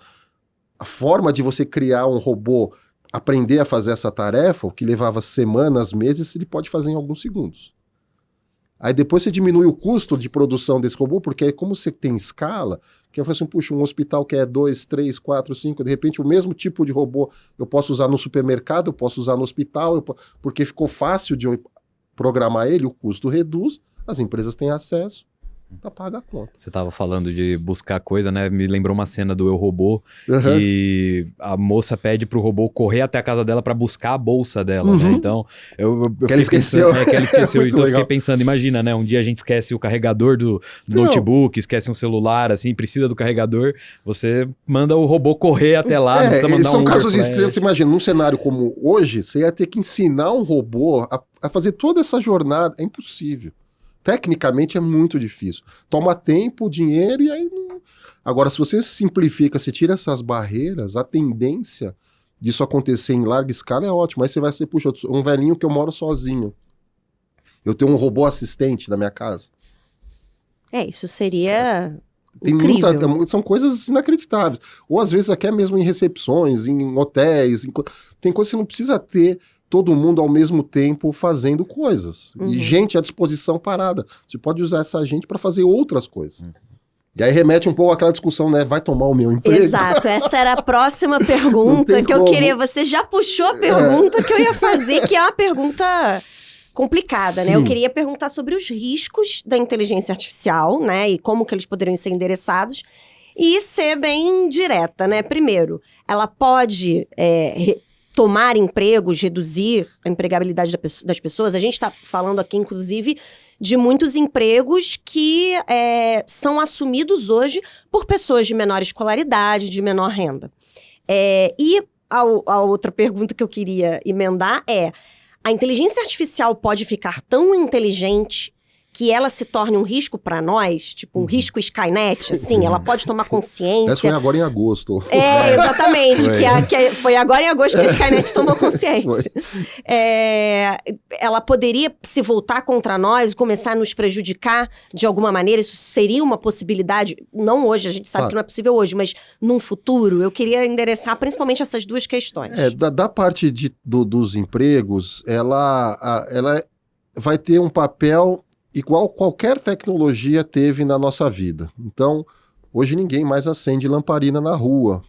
Speaker 3: a forma de você criar um robô, aprender a fazer essa tarefa, o que levava semanas, meses, ele pode fazer em alguns segundos. Aí depois você diminui o custo de produção desse robô, porque aí como você tem escala, que eu falo assim, puxa, um hospital que é 2, 3, 4, 5, de repente o mesmo tipo de robô eu posso usar no supermercado, eu posso usar no hospital, porque ficou fácil de eu programar ele, o custo reduz, as empresas têm acesso, tá paga a conta.
Speaker 2: Você tava falando de buscar coisa, né? Me lembrou uma cena do Eu, Robô, que a moça pede pro robô correr até a casa dela pra buscar a bolsa dela, né? Então, eu
Speaker 3: que ela esqueceu.
Speaker 2: Que ela esqueceu. Então, eu
Speaker 3: legal.
Speaker 2: fiquei pensando, imagina, né? Um dia a gente esquece o carregador do notebook, esquece um celular, assim, precisa do carregador, você manda o robô correr até lá, não precisa mandar
Speaker 3: são
Speaker 2: um Uber
Speaker 3: casos
Speaker 2: Flash.
Speaker 3: extremos. Você imagina, num cenário como hoje, você ia ter que ensinar um robô a fazer toda essa jornada. É impossível. Tecnicamente é muito difícil. Toma tempo, dinheiro e aí não... Agora, se você simplifica, se tira essas barreiras, a tendência disso acontecer em larga escala é ótima. Aí você vai ser, puxa, um velhinho que eu moro sozinho. Eu tenho um robô assistente na minha casa.
Speaker 1: Isso seria
Speaker 3: Tem
Speaker 1: incrível.
Speaker 3: são coisas inacreditáveis. Ou às vezes até mesmo em recepções, em hotéis. Tem coisas que você não precisa ter todo mundo ao mesmo tempo fazendo coisas. E gente à disposição parada. Você pode usar essa gente para fazer outras coisas. E aí remete um pouco àquela discussão, né? Vai tomar o meu emprego?
Speaker 1: Exato, essa era a próxima pergunta que eu queria. Você já puxou a pergunta que eu ia fazer, que é uma pergunta complicada, né? Eu queria perguntar sobre os riscos da inteligência artificial, né? E como que eles poderiam ser endereçados. E ser bem direta, né? Primeiro, ela pode tomar empregos, reduzir a empregabilidade das pessoas. A gente está falando aqui, inclusive, de muitos empregos que são assumidos hoje por pessoas de menor escolaridade, de menor renda. E a outra pergunta que eu queria emendar é: a inteligência artificial pode ficar tão inteligente que ela se torne um risco para nós, tipo um risco Skynet, assim, ela pode tomar consciência.
Speaker 3: Essa foi agora em agosto.
Speaker 1: Exatamente, foi agora em agosto que a Skynet tomou consciência. Ela poderia se voltar contra nós, começar a nos prejudicar de alguma maneira, isso seria uma possibilidade, não hoje, a gente sabe que não é possível hoje, mas num futuro, eu queria endereçar principalmente essas duas questões.
Speaker 3: Da parte dos empregos, ela vai ter um papel igual qualquer tecnologia teve na nossa vida. Então, hoje ninguém mais acende lamparina na rua.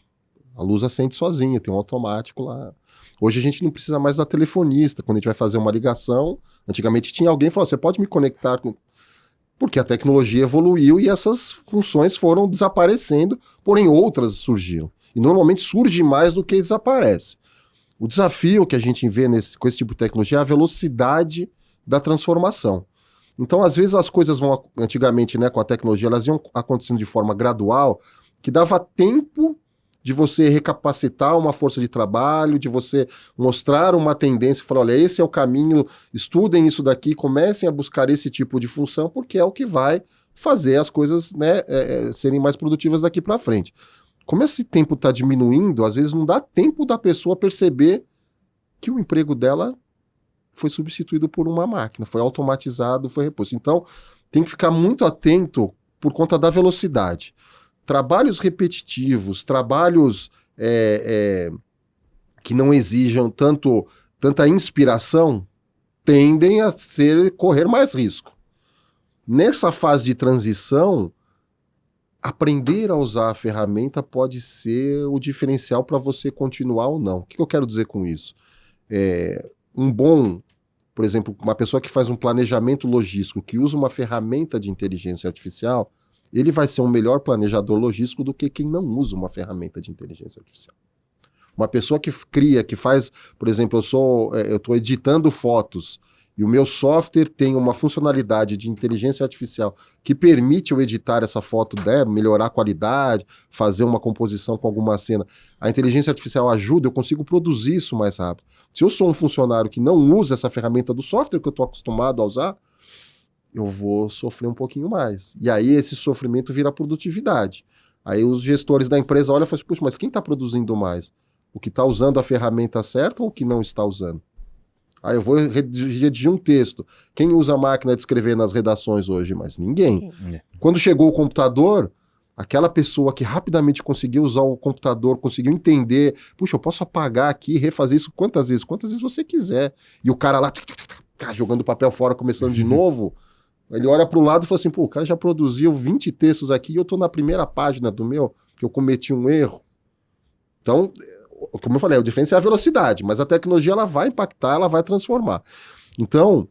Speaker 3: A luz acende sozinha, tem um automático lá. Hoje a gente não precisa mais da telefonista. Quando a gente vai fazer uma ligação, antigamente tinha alguém que falou, você pode me conectar com... Porque a tecnologia evoluiu e essas funções foram desaparecendo, porém outras surgiram. E normalmente surge mais do que desaparece. O desafio que a gente vê com esse tipo de tecnologia é a velocidade da transformação. Então, às vezes, as coisas vão, antigamente, né, com a tecnologia, elas iam acontecendo de forma gradual, que dava tempo de você recapacitar uma força de trabalho, de você mostrar uma tendência, falar, olha, esse é o caminho, estudem isso daqui, comecem a buscar esse tipo de função, porque é o que vai fazer as coisas, né, serem mais produtivas daqui para frente. Como esse tempo está diminuindo, às vezes não dá tempo da pessoa perceber que o emprego dela foi substituído por uma máquina, foi automatizado, foi reposto. Então, tem que ficar muito atento por conta da velocidade. Trabalhos repetitivos, trabalhos que não exijam tanta inspiração, tendem a correr mais risco. Nessa fase de transição, aprender a usar a ferramenta pode ser o diferencial para você continuar ou não. O que eu quero dizer com isso? Um bom por exemplo, uma pessoa que faz um planejamento logístico, que usa uma ferramenta de inteligência artificial, ele vai ser um melhor planejador logístico do que quem não usa uma ferramenta de inteligência artificial. Uma pessoa que cria, que faz, por exemplo, eu estou editando fotos e o meu software tem uma funcionalidade de inteligência artificial que permite eu editar essa foto, né, melhorar a qualidade, fazer uma composição com alguma cena. A inteligência artificial ajuda, eu consigo produzir isso mais rápido. Se eu sou um funcionário que não usa essa ferramenta do software que eu estou acostumado a usar, eu vou sofrer um pouquinho mais. E aí esse sofrimento vira produtividade. Aí os gestores da empresa olham e falam assim, puxa, mas quem está produzindo mais? O que está usando a ferramenta certa ou o que não está usando? Aí eu vou redigir um texto. Quem usa a máquina de escrever nas redações hoje? Mas ninguém. Quando chegou o computador, aquela pessoa que rapidamente conseguiu usar o computador, conseguiu entender, puxa, eu posso apagar aqui, refazer isso quantas vezes você quiser. E o cara lá, jogando papel fora, começando de novo, ele olha para o lado e fala assim, pô, o cara já produziu 20 textos aqui e eu estou na primeira página do meu, que eu cometi um erro. Então, como eu falei, a diferença é a velocidade, mas a tecnologia ela vai impactar, ela vai transformar. Então,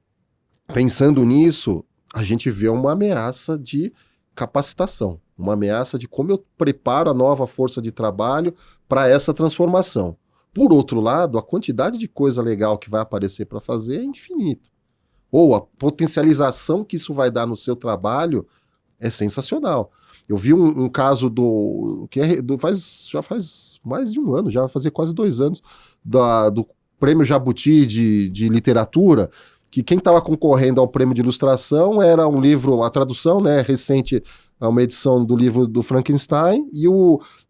Speaker 3: pensando nisso, a gente vê uma ameaça de capacitação, uma ameaça de como eu preparo a nova força de trabalho para essa transformação. Por outro lado, a quantidade de coisa legal que vai aparecer para fazer é infinita. Ou a potencialização que isso vai dar no seu trabalho é sensacional. Eu vi um caso já faz mais de um ano, já vai fazer quase 2 anos, do Prêmio Jabuti de literatura, que quem estava concorrendo ao prêmio de ilustração era um livro, a tradução, né, recente, uma edição do livro do Frankenstein, e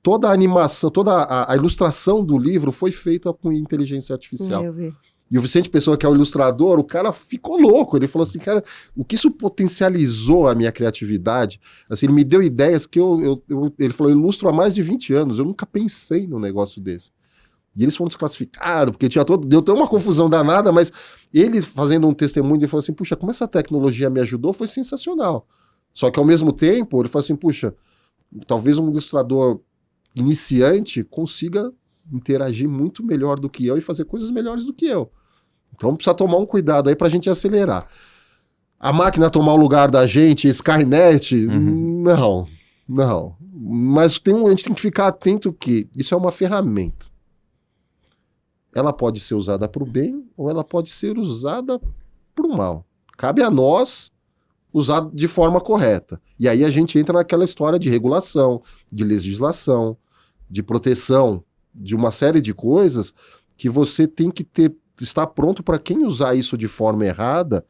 Speaker 3: toda a animação, toda a ilustração do livro foi feita com inteligência artificial.
Speaker 1: Eu vi.
Speaker 3: E o Vicente Pessoa, que é o ilustrador, o cara ficou louco. Ele falou assim, cara, o que isso potencializou a minha criatividade? Assim, ele me deu ideias que ele falou, eu ilustro há mais de 20 anos, eu nunca pensei num negócio desse. E eles foram desclassificados, porque deu até uma confusão danada, mas ele fazendo um testemunho, ele falou assim, puxa, como essa tecnologia me ajudou, foi sensacional. Só que ao mesmo tempo, ele falou assim, puxa, talvez um ilustrador iniciante consiga interagir muito melhor do que eu e fazer coisas melhores do que eu. Então precisa tomar um cuidado aí pra gente acelerar. A máquina tomar o lugar da gente, Skynet, não. Mas a gente tem que ficar atento que isso é uma ferramenta. Ela pode ser usada para o bem ou ela pode ser usada para o mal. Cabe a nós usar de forma correta. E aí a gente entra naquela história de regulação, de legislação, de proteção, de uma série de coisas que você tem que estar pronto para quem usar isso de forma errada,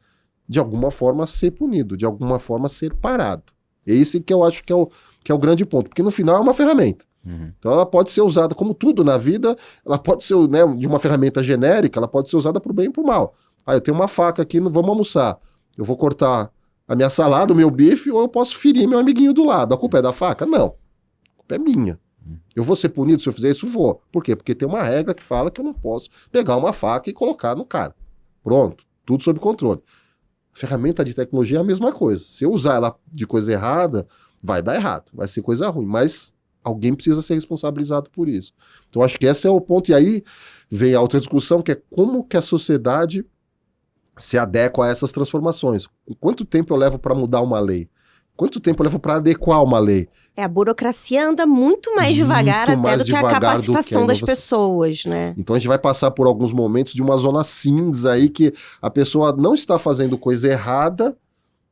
Speaker 3: de alguma forma ser punido, de alguma forma ser parado. É esse que eu acho que é o grande ponto, porque no final é uma ferramenta. Então ela pode ser usada, como tudo na vida, ela pode ser, né, de uma ferramenta genérica, ela pode ser usada para o bem e para o mal. Eu tenho uma faca aqui, vamos almoçar. Eu vou cortar a minha salada, o meu bife, ou eu posso ferir meu amiguinho do lado. A culpa é da faca? Não. A culpa é minha. Eu vou ser punido se eu fizer isso? Vou. Por quê? Porque tem uma regra que fala que eu não posso pegar uma faca e colocar no cara. Pronto. Tudo sob controle. A ferramenta de tecnologia é a mesma coisa. Se eu usar ela de coisa errada, vai dar errado. Vai ser coisa ruim. Mas alguém precisa ser responsabilizado por isso. Então acho que esse é o ponto. E aí vem a outra discussão, que é como que a sociedade se adequa a essas transformações. Quanto tempo eu levo para mudar uma lei? Quanto tempo eu levo para adequar uma lei?
Speaker 1: A burocracia anda muito mais devagar do que a capacitação das pessoas, né?
Speaker 3: Então a gente vai passar por alguns momentos de uma zona cinza aí que a pessoa não está fazendo coisa errada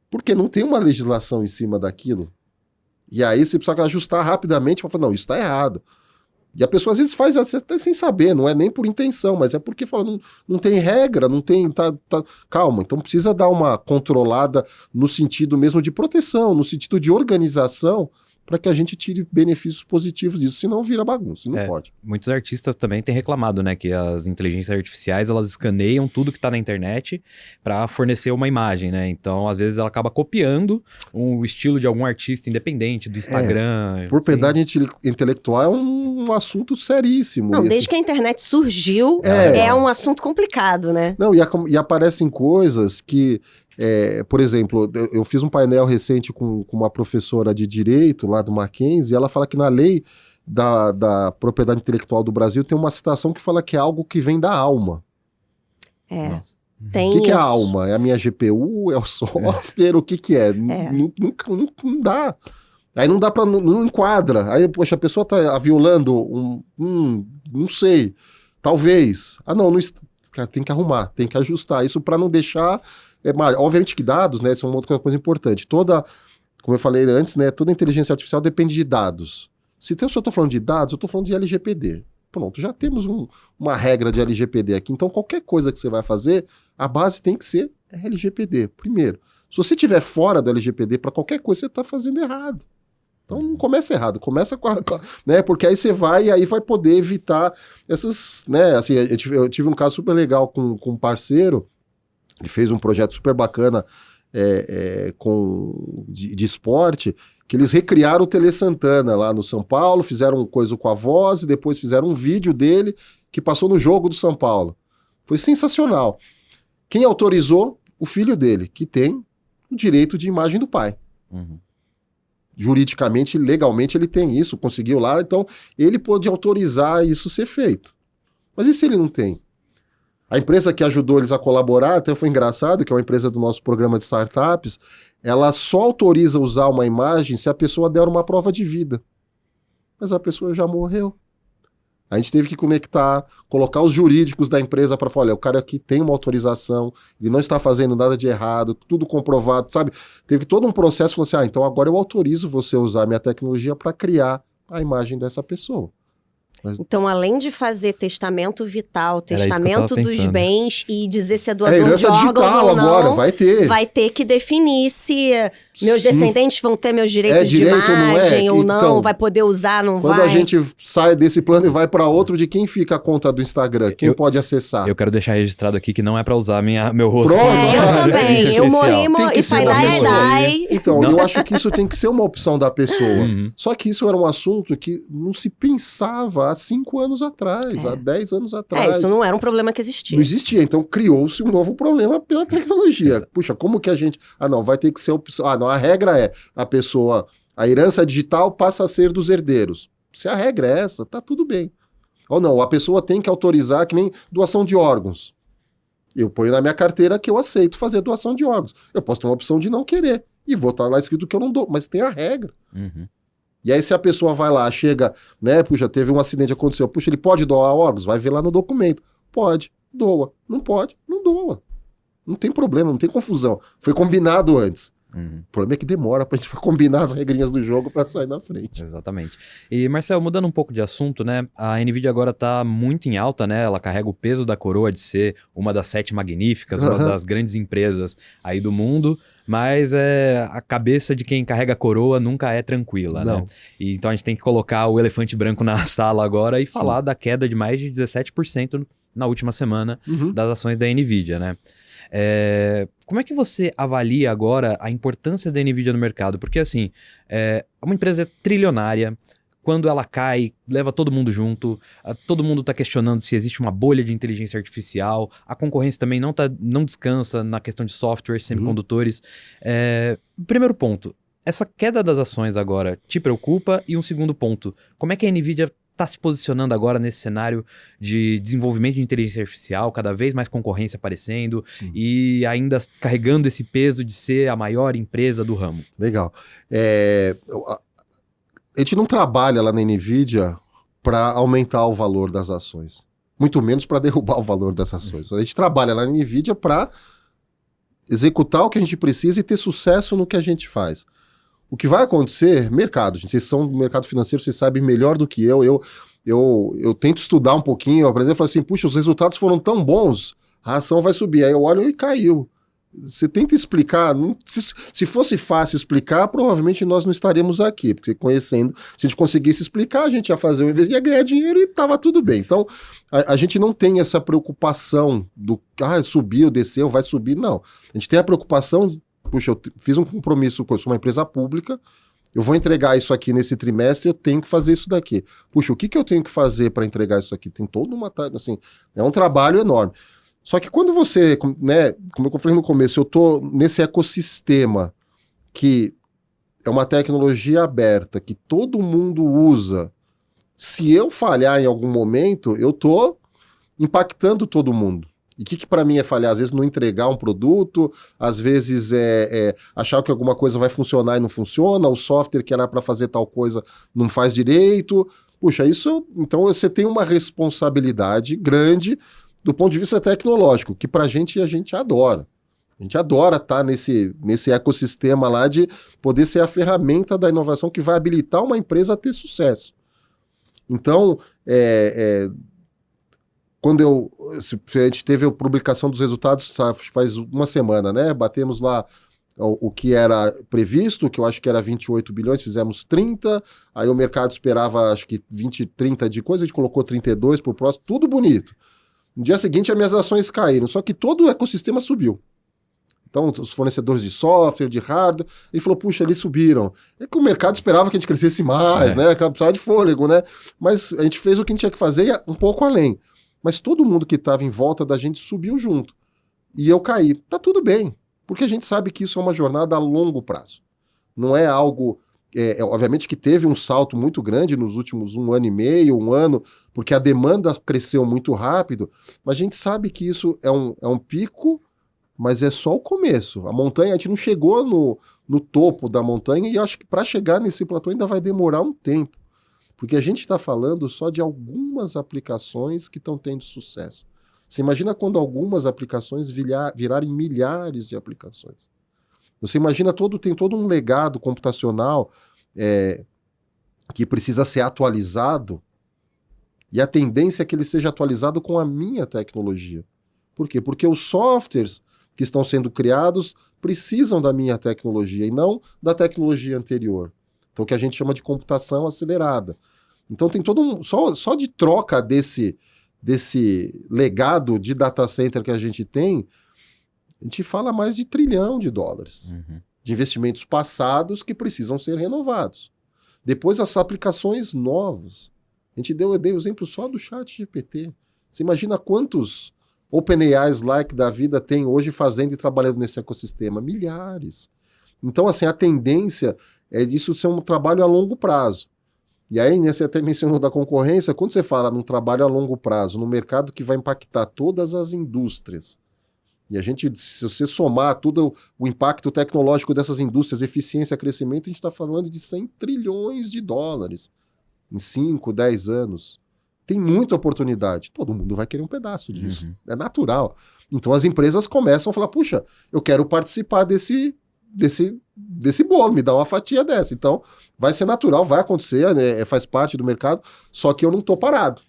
Speaker 3: porque não tem uma legislação em cima daquilo. E aí você precisa ajustar rapidamente para falar, não, isso está errado. E a pessoa às vezes faz até sem saber, não é nem por intenção, mas é porque fala, não tem regra, não tem... Calma, então precisa dar uma controlada no sentido mesmo de proteção, no sentido de organização, para que a gente tire benefícios positivos disso, senão vira bagunça, não pode.
Speaker 2: Muitos artistas também têm reclamado, né, que as inteligências artificiais, elas escaneiam tudo que tá na internet para fornecer uma imagem, né, então às vezes ela acaba copiando o estilo de algum artista independente do Instagram.
Speaker 3: Propriedade intelectual é um assunto seríssimo.
Speaker 1: Não, desde que a internet surgiu, é um assunto complicado, né?
Speaker 3: Não, e aparecem coisas que... por exemplo, eu fiz um painel recente com uma professora de Direito lá do Mackenzie, e ela fala que na lei da propriedade intelectual do Brasil tem uma citação que fala que é algo que vem da alma.
Speaker 1: Nossa. Tem
Speaker 3: O que é a
Speaker 1: isso.
Speaker 3: alma? É a minha GPU? É o software? O que é? Não dá. Aí não dá não enquadra. Aí, poxa, a pessoa tá violando não sei, talvez. Não, cara, tem que arrumar, tem que ajustar isso para não deixar... obviamente que dados, né, são uma outra coisa importante. Como eu falei antes, né, toda inteligência artificial depende de dados. Se eu estou falando de dados, eu estou falando de LGPD. Pronto, já temos uma regra de LGPD aqui. Então, qualquer coisa que você vai fazer, a base tem que ser LGPD, primeiro. Se você estiver fora do LGPD, para qualquer coisa, você está fazendo errado. Então, não começa errado, começa né, porque aí você vai e aí vai poder evitar essas... Né, assim, eu tive um caso super legal com um parceiro, ele fez um projeto super bacana de esporte, que eles recriaram o Tele Santana lá no São Paulo, fizeram coisa com a voz e depois fizeram um vídeo dele que passou no jogo do São Paulo. Foi sensacional. Quem autorizou? O filho dele, que tem o direito de imagem do pai.
Speaker 2: Uhum.
Speaker 3: Juridicamente, legalmente ele tem isso, conseguiu lá, então ele pôde autorizar isso ser feito. Mas e se ele não tem? A empresa que ajudou eles a colaborar, até foi engraçado, que é uma empresa do nosso programa de startups, ela só autoriza usar uma imagem se a pessoa der uma prova de vida. Mas a pessoa já morreu. A gente teve que conectar, colocar os jurídicos da empresa para falar, olha, o cara aqui tem uma autorização, ele não está fazendo nada de errado, tudo comprovado, sabe? Teve todo um processo, falou assim, então agora eu autorizo você a usar a minha tecnologia para criar a imagem dessa pessoa.
Speaker 1: Então, além de fazer testamento vital, testamento dos bens e dizer se é doador de
Speaker 3: herança
Speaker 1: órgãos
Speaker 3: digital
Speaker 1: ou não,
Speaker 3: agora, vai ter
Speaker 1: que definir se meus descendentes vão ter meus direitos de
Speaker 3: direito
Speaker 1: imagem ou não,
Speaker 3: Então,
Speaker 1: vai poder usar, não vai.
Speaker 3: Quando a gente sai desse plano e vai para outro, de quem fica a conta do Instagram? Quem pode acessar?
Speaker 2: Eu quero deixar registrado aqui que não é para usar meu rosto.
Speaker 3: Pronto,
Speaker 1: eu também. Eu morri e sai
Speaker 3: daí. Então, eu acho que isso tem que ser uma opção da pessoa. Só que isso era um assunto que não se pensava há 5 anos atrás, há 10 anos atrás.
Speaker 1: Isso não era um problema que existia.
Speaker 3: Não existia, então criou-se um novo problema pela tecnologia. Puxa, como que a gente... não, vai ter que ser opção... não, a regra é a herança digital passa a ser dos herdeiros. Se a regra é essa, tá tudo bem. Ou não, a pessoa tem que autorizar, que nem doação de órgãos. Eu ponho na minha carteira que eu aceito fazer doação de órgãos. Eu posso ter uma opção de não querer. E vou estar lá escrito que eu não dou, mas tem a regra. E aí se a pessoa vai lá, chega, né, puxa, teve um acidente, aconteceu, puxa, ele pode doar órgãos? Vai ver lá no documento. Pode, doa. Não pode, não doa. Não tem problema, não tem confusão. Foi combinado antes. O problema é que demora pra gente combinar as regrinhas do jogo pra sair na frente.
Speaker 2: Exatamente. E, Marcel, mudando um pouco de assunto, né? A NVIDIA agora tá muito em alta, né? Ela carrega o peso da coroa de ser uma das 7 magníficas, uma das grandes empresas aí do mundo, mas a cabeça de quem carrega a coroa nunca é tranquila, né? E, então a gente tem que colocar o elefante branco na sala agora e falar da queda de mais de 17% na última semana das ações da NVIDIA, né? Como é que você avalia agora a importância da NVIDIA no mercado? Porque assim, é uma empresa trilionária, quando ela cai, leva todo mundo junto, todo mundo está questionando se existe uma bolha de inteligência artificial, a concorrência também não descansa na questão de software, semicondutores. Primeiro ponto, essa queda das ações agora te preocupa? E um segundo ponto, como é que a NVIDIA está se posicionando agora nesse cenário de desenvolvimento de inteligência artificial, cada vez mais concorrência aparecendo e ainda carregando esse peso de ser a maior empresa do ramo?
Speaker 3: Legal. A gente não trabalha lá na NVIDIA para aumentar o valor das ações, muito menos para derrubar o valor das ações. A gente trabalha lá na NVIDIA para executar o que a gente precisa e ter sucesso no que a gente faz. O que vai acontecer, mercado, gente, vocês são do mercado financeiro, vocês sabem melhor do que eu tento estudar um pouquinho, eu, por exemplo, falo assim, puxa, os resultados foram tão bons, a ação vai subir, aí eu olho e caiu. Você tenta explicar, se fosse fácil explicar, provavelmente nós não estaríamos aqui, porque conhecendo, se a gente conseguisse explicar, a gente ia fazer um investimento, ia ganhar dinheiro e estava tudo bem. Então, a gente não tem essa preocupação do, subiu, desceu, vai subir, não. A gente tem a preocupação, puxa, eu fiz um compromisso, eu sou uma empresa pública, eu vou entregar isso aqui nesse trimestre, eu tenho que fazer isso daqui. Puxa, o que eu tenho que fazer para entregar isso aqui? Tem toda uma, assim, é um trabalho enorme. Só que quando você, né, como eu falei no começo, eu tô nesse ecossistema que é uma tecnologia aberta, que todo mundo usa, se eu falhar em algum momento, eu tô impactando todo mundo. E o que para mim é falhar? Às vezes não entregar um produto, às vezes achar que alguma coisa vai funcionar e não funciona, o software que era para fazer tal coisa não faz direito. Puxa, isso... Então você tem uma responsabilidade grande do ponto de vista tecnológico, que a gente adora. A gente adora estar nesse ecossistema lá de poder ser a ferramenta da inovação que vai habilitar uma empresa a ter sucesso. Então, quando a gente teve a publicação dos resultados faz uma semana, né? Batemos lá o que era previsto, que eu acho que era 28 bilhões, fizemos 30, aí o mercado esperava acho que 20, 30 de coisa, a gente colocou 32 para o próximo, tudo bonito. No dia seguinte, as minhas ações caíram, só que todo o ecossistema subiu. Então, os fornecedores de software, de hardware, ele falou, puxa, eles subiram. É que o mercado esperava que a gente crescesse mais, né? Que precisava de fôlego, né? Mas a gente fez o que a gente tinha que fazer e um pouco além. Mas todo mundo que estava em volta da gente subiu junto. E eu caí. Tá tudo bem, porque a gente sabe que isso é uma jornada a longo prazo. Não é algo... obviamente que teve um salto muito grande nos últimos 1 ano e meio, 1 ano, porque a demanda cresceu muito rápido, mas a gente sabe que isso é um pico, mas é só o começo. A montanha, a gente não chegou no topo da montanha e eu acho que para chegar nesse platô ainda vai demorar um tempo, porque a gente está falando só de algumas aplicações que estão tendo sucesso. Você imagina quando algumas aplicações virarem milhares de aplicações. Você imagina tem todo um legado computacional que precisa ser atualizado, e a tendência é que ele seja atualizado com a minha tecnologia. Por quê? Porque os softwares que estão sendo criados precisam da minha tecnologia e não da tecnologia anterior. Então, o que a gente chama de computação acelerada. Então, tem todo só de troca desse legado de data center que a gente tem, a gente fala mais de $1 trilhão de investimentos passados que precisam ser renovados. Depois, as aplicações novas. Eu dei o exemplo só do ChatGPT. Você imagina quantos OpenAIs like da vida tem hoje fazendo e trabalhando nesse ecossistema? Milhares. Então, assim, a tendência é disso ser um trabalho a longo prazo. E aí, né, você até mencionou da concorrência, quando você fala num trabalho a longo prazo, num mercado que vai impactar todas as indústrias, e a gente, se você somar todo o impacto tecnológico dessas indústrias, eficiência, crescimento, a gente está falando de $100 trilhões em 5, 10 anos. Tem muita oportunidade. Todo mundo vai querer um pedaço disso. É natural. Então as empresas começam a falar, puxa, eu quero participar desse bolo, me dá uma fatia dessa. Então vai ser natural, vai acontecer, né, faz parte do mercado, só que eu não estou parado.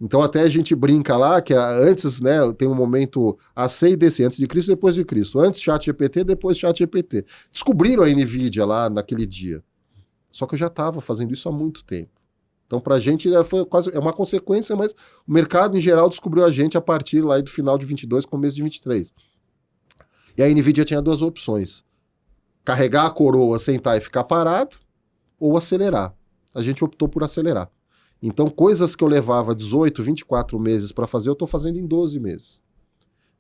Speaker 3: Então até a gente brinca lá que antes, né, tem um momento AC e DC, antes de Cristo e depois de Cristo. Antes ChatGPT, depois ChatGPT. Descobriram a NVIDIA lá naquele dia. Só que eu já estava fazendo isso há muito tempo. Então, para a gente, foi quase uma consequência, mas o mercado, em geral, descobriu a gente a partir lá do final de 22, começo de 23. E a NVIDIA tinha 2 opções. Carregar a coroa, sentar e ficar parado, ou acelerar. A gente optou por acelerar. Então, coisas que eu levava 18, 24 meses para fazer, eu estou fazendo em 12 meses.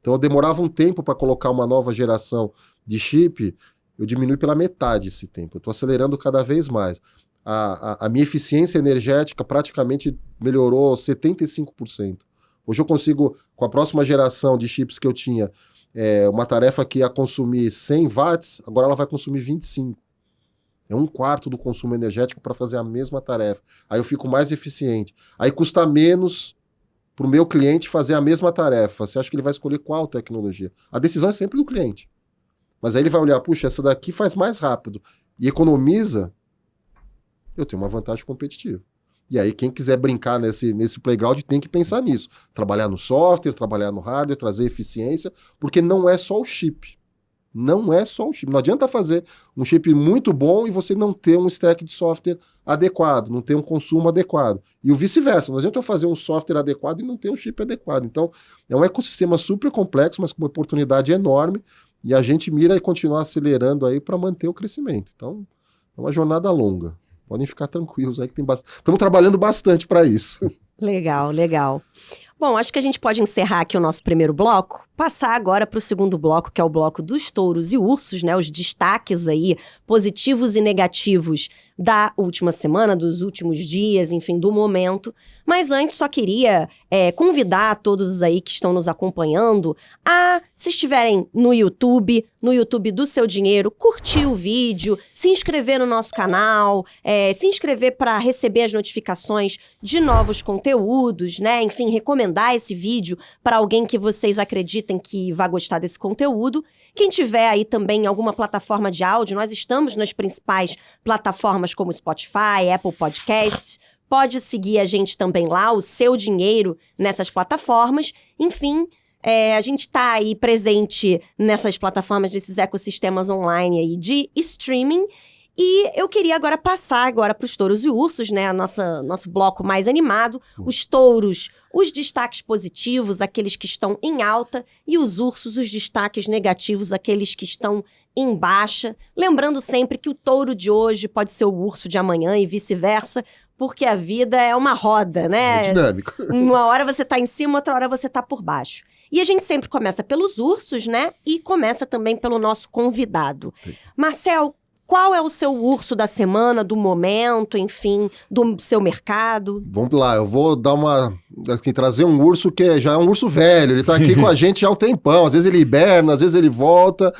Speaker 3: Então, eu demorava um tempo para colocar uma nova geração de chip, eu diminui pela metade esse tempo. Eu estou acelerando cada vez mais. A minha eficiência energética praticamente melhorou 75%. Hoje eu consigo, com a próxima geração de chips que eu tinha, uma tarefa que ia consumir 100 watts, agora ela vai consumir 25. É 1/4 do consumo energético para fazer a mesma tarefa. Aí eu fico mais eficiente. Aí custa menos para o meu cliente fazer a mesma tarefa. Você acha que ele vai escolher qual tecnologia? A decisão é sempre do cliente. Mas aí ele vai olhar, puxa, essa daqui faz mais rápido e economiza, eu tenho uma vantagem competitiva. E aí quem quiser brincar nesse playground tem que pensar nisso. Trabalhar no software, trabalhar no hardware, trazer eficiência, porque não é só o chip. Não é só o chip. Não adianta fazer um chip muito bom e você não ter um stack de software adequado, não ter um consumo adequado. E o vice-versa. Não adianta eu fazer um software adequado e não ter um chip adequado. Então, é um ecossistema super complexo, mas com uma oportunidade enorme. E a gente mira e continua acelerando aí para manter o crescimento. Então, é uma jornada longa. Podem ficar tranquilos aí que tem bastante. Estamos trabalhando bastante para isso.
Speaker 1: Legal, legal. Bom, acho que a gente pode encerrar aqui o nosso primeiro bloco, passar agora para o segundo bloco, que é o bloco dos touros e ursos, né? Os destaques aí, positivos e negativos da última semana, dos últimos dias, enfim, do momento. Mas antes só queria convidar todos aí que estão nos acompanhando a, se estiverem no YouTube do Seu Dinheiro, curtir o vídeo, se inscrever no nosso canal, se inscrever para receber as notificações de novos conteúdos, né? Enfim, recomendar esse vídeo para alguém que vocês acreditem que vai gostar desse conteúdo. Quem tiver aí também em alguma plataforma de áudio, nós estamos nas principais plataformas como Spotify, Apple Podcasts. Pode seguir a gente também lá, o Seu Dinheiro, nessas plataformas. Enfim, a gente está aí presente nessas plataformas, desses ecossistemas online aí de streaming. E eu queria agora passar para os touros e ursos, né? Nosso bloco mais animado. Os touros, os destaques positivos, aqueles que estão em alta. E os ursos, os destaques negativos, aqueles que estão em baixa. Lembrando sempre que o touro de hoje pode ser o urso de amanhã e vice-versa, porque a vida é uma roda, né?
Speaker 3: É dinâmico.
Speaker 1: Uma hora você tá em cima, outra hora você tá por baixo. E a gente sempre começa pelos ursos, né? E começa também pelo nosso convidado. Marcel, qual é o seu urso da semana, do momento, enfim, do seu mercado?
Speaker 3: Vamos lá, eu vou dar trazer um urso que já é um urso velho, ele tá aqui com a gente já há um tempão, às vezes ele hiberna, às vezes ele volta,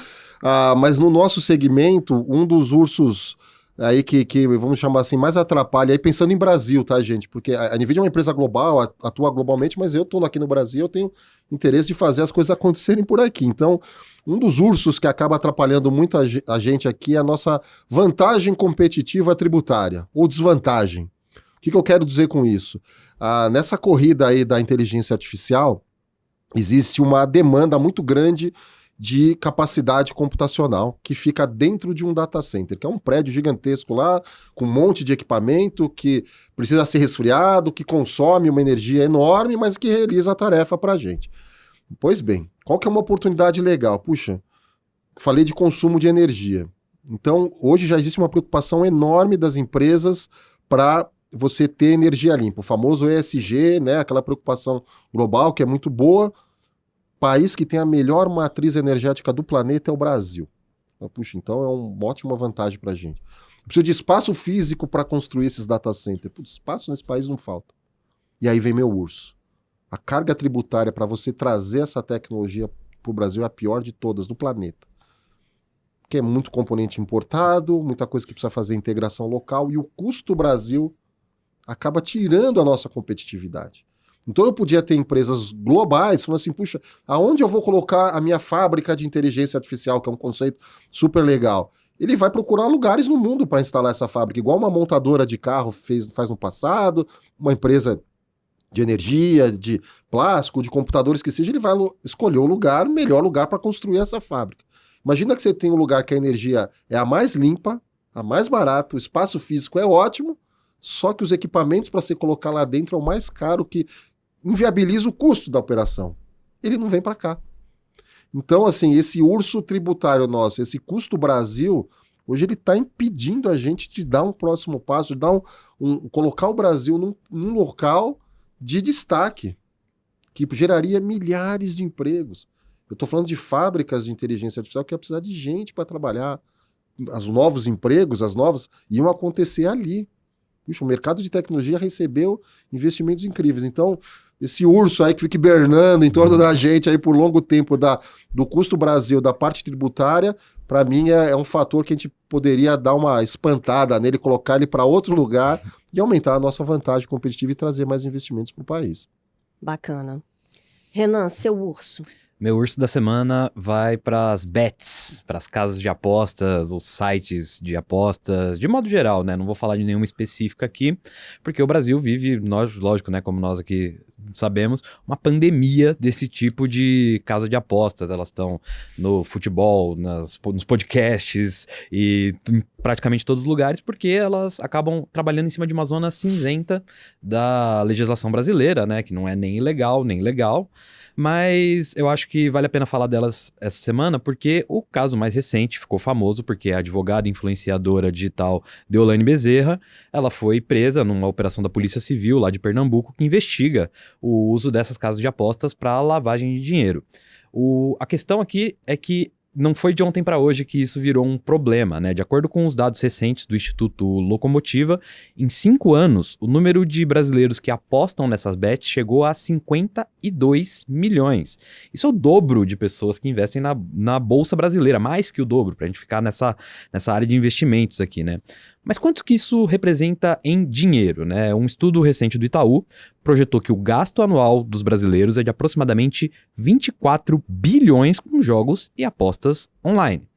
Speaker 3: mas no nosso segmento, um dos ursos aí que vamos chamar assim, mais atrapalha, aí pensando em Brasil, tá, gente? Porque a NVIDIA é uma empresa global, atua globalmente, mas eu tô aqui no Brasil, eu tenho interesse de fazer as coisas acontecerem por aqui. Então, um dos ursos que acaba atrapalhando muito a gente aqui é a nossa vantagem competitiva tributária, ou desvantagem. O que eu quero dizer com isso? Nessa corrida aí da inteligência artificial, existe uma demanda muito grande de capacidade computacional que fica dentro de um data center, que é um prédio gigantesco lá, com um monte de equipamento que precisa ser resfriado, que consome uma energia enorme, mas que realiza a tarefa para a gente. Pois bem, qual que é uma oportunidade legal? Puxa, falei de consumo de energia. Então, hoje já existe uma preocupação enorme das empresas para você ter energia limpa, o famoso ESG, né? Aquela preocupação global que é muito boa. O país que tem a melhor matriz energética do planeta é o Brasil. Puxa, então é uma ótima vantagem para a gente. Preciso de espaço físico para construir esses data centers. Putz, espaço nesse país não falta. E aí vem meu urso. A carga tributária para você trazer essa tecnologia para o Brasil é a pior de todas do planeta. Porque é muito componente importado, muita coisa que precisa fazer integração local, e o custo Brasil acaba tirando a nossa competitividade. Então eu podia ter empresas globais falando assim, puxa, aonde eu vou colocar a minha fábrica de inteligência artificial, que é um conceito super legal? Ele vai procurar lugares no mundo para instalar essa fábrica, igual uma montadora de carro faz no passado, uma empresa de energia, de plástico, de computadores que seja, ele vai escolher o melhor lugar para construir essa fábrica. Imagina que você tem um lugar que a energia é a mais limpa, a mais barata, o espaço físico é ótimo, só que os equipamentos para você colocar lá dentro é o mais caro, que inviabiliza o custo da operação. Ele não vem para cá. Então, assim, esse urso tributário nosso, esse custo Brasil, hoje ele está impedindo a gente de dar um próximo passo, de dar colocar o Brasil num local de destaque, que geraria milhares de empregos. Eu estou falando de fábricas de inteligência artificial que ia precisar de gente para trabalhar. Os novos empregos, as novas, iam acontecer ali. Puxa, o mercado de tecnologia recebeu investimentos incríveis. Então, esse urso aí que fica hibernando em torno da gente aí por longo tempo do custo Brasil, da parte tributária, para mim é um fator que a gente poderia dar uma espantada nele, colocar ele para outro lugar e aumentar a nossa vantagem competitiva e trazer mais investimentos para o país.
Speaker 1: Bacana. Renan, seu urso.
Speaker 2: Meu urso da semana vai para as bets, para as casas de apostas, os sites de apostas, de modo geral, né? Não vou falar de nenhuma específica aqui, porque o Brasil vive, lógico, né? Como nós aqui sabemos, uma pandemia desse tipo de casa de apostas. Elas estão no futebol, nos podcasts e em praticamente todos os lugares, porque elas acabam trabalhando em cima de uma zona cinzenta da legislação brasileira, né? Que não é nem ilegal, nem legal. Mas eu acho que vale a pena falar delas essa semana, porque o caso mais recente ficou famoso, porque a advogada influenciadora digital Deolane Bezerra, ela foi presa numa operação da Polícia Civil lá de Pernambuco, que investiga o uso dessas casas de apostas para lavagem de dinheiro. A questão aqui é que não foi de ontem para hoje que isso virou um problema, né? De acordo com os dados recentes do Instituto Locomotiva, em 5 anos, o número de brasileiros que apostam nessas bets chegou a 52 milhões. Isso é o dobro de pessoas que investem na Bolsa Brasileira, mais que o dobro, para a gente ficar nessa área de investimentos aqui, né? Mas quanto que isso representa em dinheiro, né? Um estudo recente do Itaú projetou que o gasto anual dos brasileiros é de aproximadamente 24 bilhões com jogos e apostas online.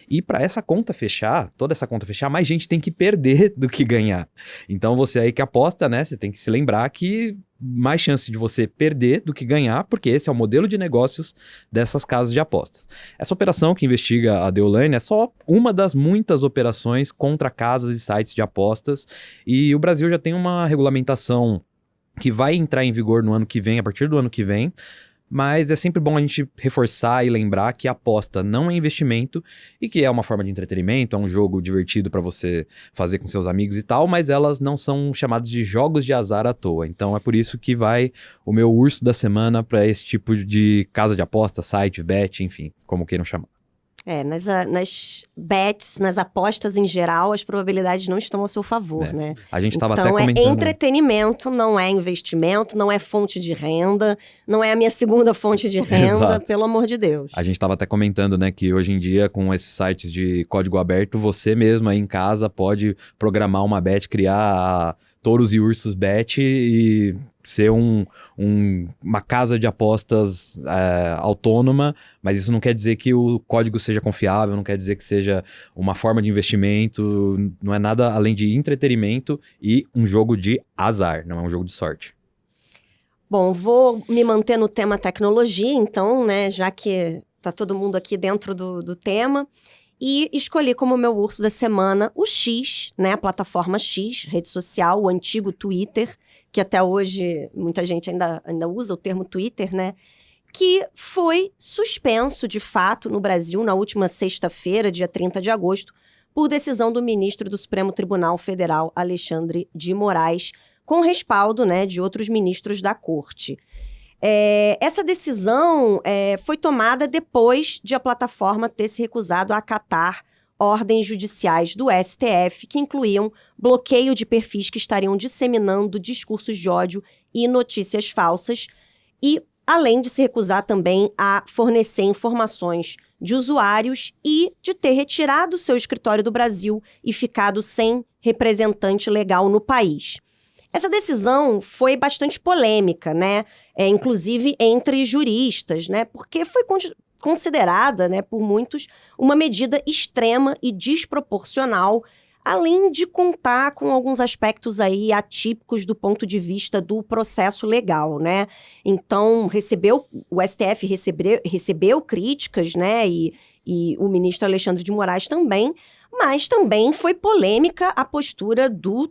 Speaker 2: E para essa conta fechar, toda essa conta fechar, mais gente tem que perder do que ganhar. Então você aí que aposta, né? Você tem que se lembrar que mais chance de você perder do que ganhar, porque esse é o modelo de negócios dessas casas de apostas. Essa operação que investiga a Deolane é só uma das muitas operações contra casas e sites de apostas, e o Brasil já tem uma regulamentação que vai entrar em vigor no ano que vem, a partir do ano que vem, mas é sempre bom a gente reforçar e lembrar que a aposta não é investimento e que é uma forma de entretenimento, é um jogo divertido para você fazer com seus amigos e tal, mas elas não são chamadas de jogos de azar à toa. Então é por isso que vai o meu urso da semana para esse tipo de casa de aposta, site, bet, enfim, como queiram chamar.
Speaker 1: Nas bets, nas apostas em geral, as probabilidades não estão a seu favor, né?
Speaker 2: A gente estava
Speaker 1: então,
Speaker 2: até comentando...
Speaker 1: é entretenimento, não é investimento, não é fonte de renda, não é a minha segunda fonte de renda,
Speaker 2: Exato.
Speaker 1: Pelo amor de Deus.
Speaker 2: A gente estava até comentando, né, que hoje em dia, com esses sites de código aberto, você mesmo aí em casa pode programar uma bet, criar a Touros e Ursos Bet e ser uma casa de apostas autônoma, mas isso não quer dizer que o código seja confiável, não quer dizer que seja uma forma de investimento, não é nada além de entretenimento e um jogo de azar, não é um jogo de sorte.
Speaker 1: Bom, vou me manter no tema tecnologia, então, né, já que tá todo mundo aqui dentro do tema. E escolhi como meu urso da semana o X, né, a plataforma X, rede social, o antigo Twitter, que até hoje muita gente ainda usa o termo Twitter, né, que foi suspenso, de fato, no Brasil na última sexta-feira, dia 30 de agosto, por decisão do ministro do Supremo Tribunal Federal, Alexandre de Moraes, com respaldo, né, de outros ministros da corte. Essa decisão foi tomada depois de a plataforma ter se recusado a acatar ordens judiciais do STF que incluíam bloqueio de perfis que estariam disseminando discursos de ódio e notícias falsas e, além de se recusar também a fornecer informações de usuários e de ter retirado seu escritório do Brasil e ficado sem representante legal no país. Essa decisão foi bastante polêmica, né? Inclusive entre juristas, né? Porque foi considerada, né, por muitos, uma medida extrema e desproporcional, além de contar com alguns aspectos aí atípicos do ponto de vista do processo legal, né? Então, o STF recebeu críticas, né? E o ministro Alexandre de Moraes também, mas também foi polêmica a postura do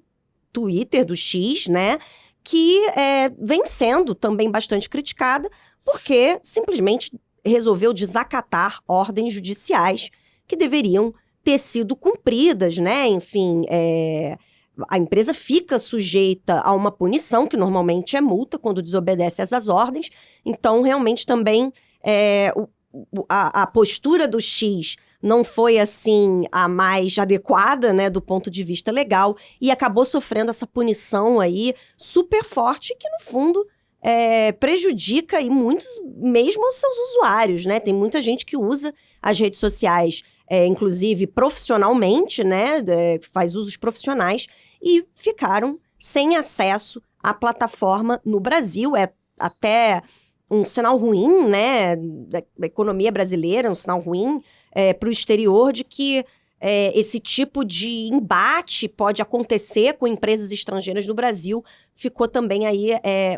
Speaker 1: Twitter, do X, né, que vem sendo também bastante criticada, porque simplesmente resolveu desacatar ordens judiciais que deveriam ter sido cumpridas, né, enfim, a empresa fica sujeita a uma punição, que normalmente é multa, quando desobedece essas ordens, então realmente também a postura do X não foi, assim, a mais adequada, né, do ponto de vista legal, e acabou sofrendo essa punição aí super forte, que, no fundo, prejudica e muitos, mesmo os seus usuários, né? Tem muita gente que usa as redes sociais, inclusive profissionalmente, né, faz usos profissionais, e ficaram sem acesso à plataforma no Brasil. É até um sinal ruim, né, da economia brasileira, um sinal ruim para o exterior de que esse tipo de embate pode acontecer com empresas estrangeiras no Brasil. Ficou também aí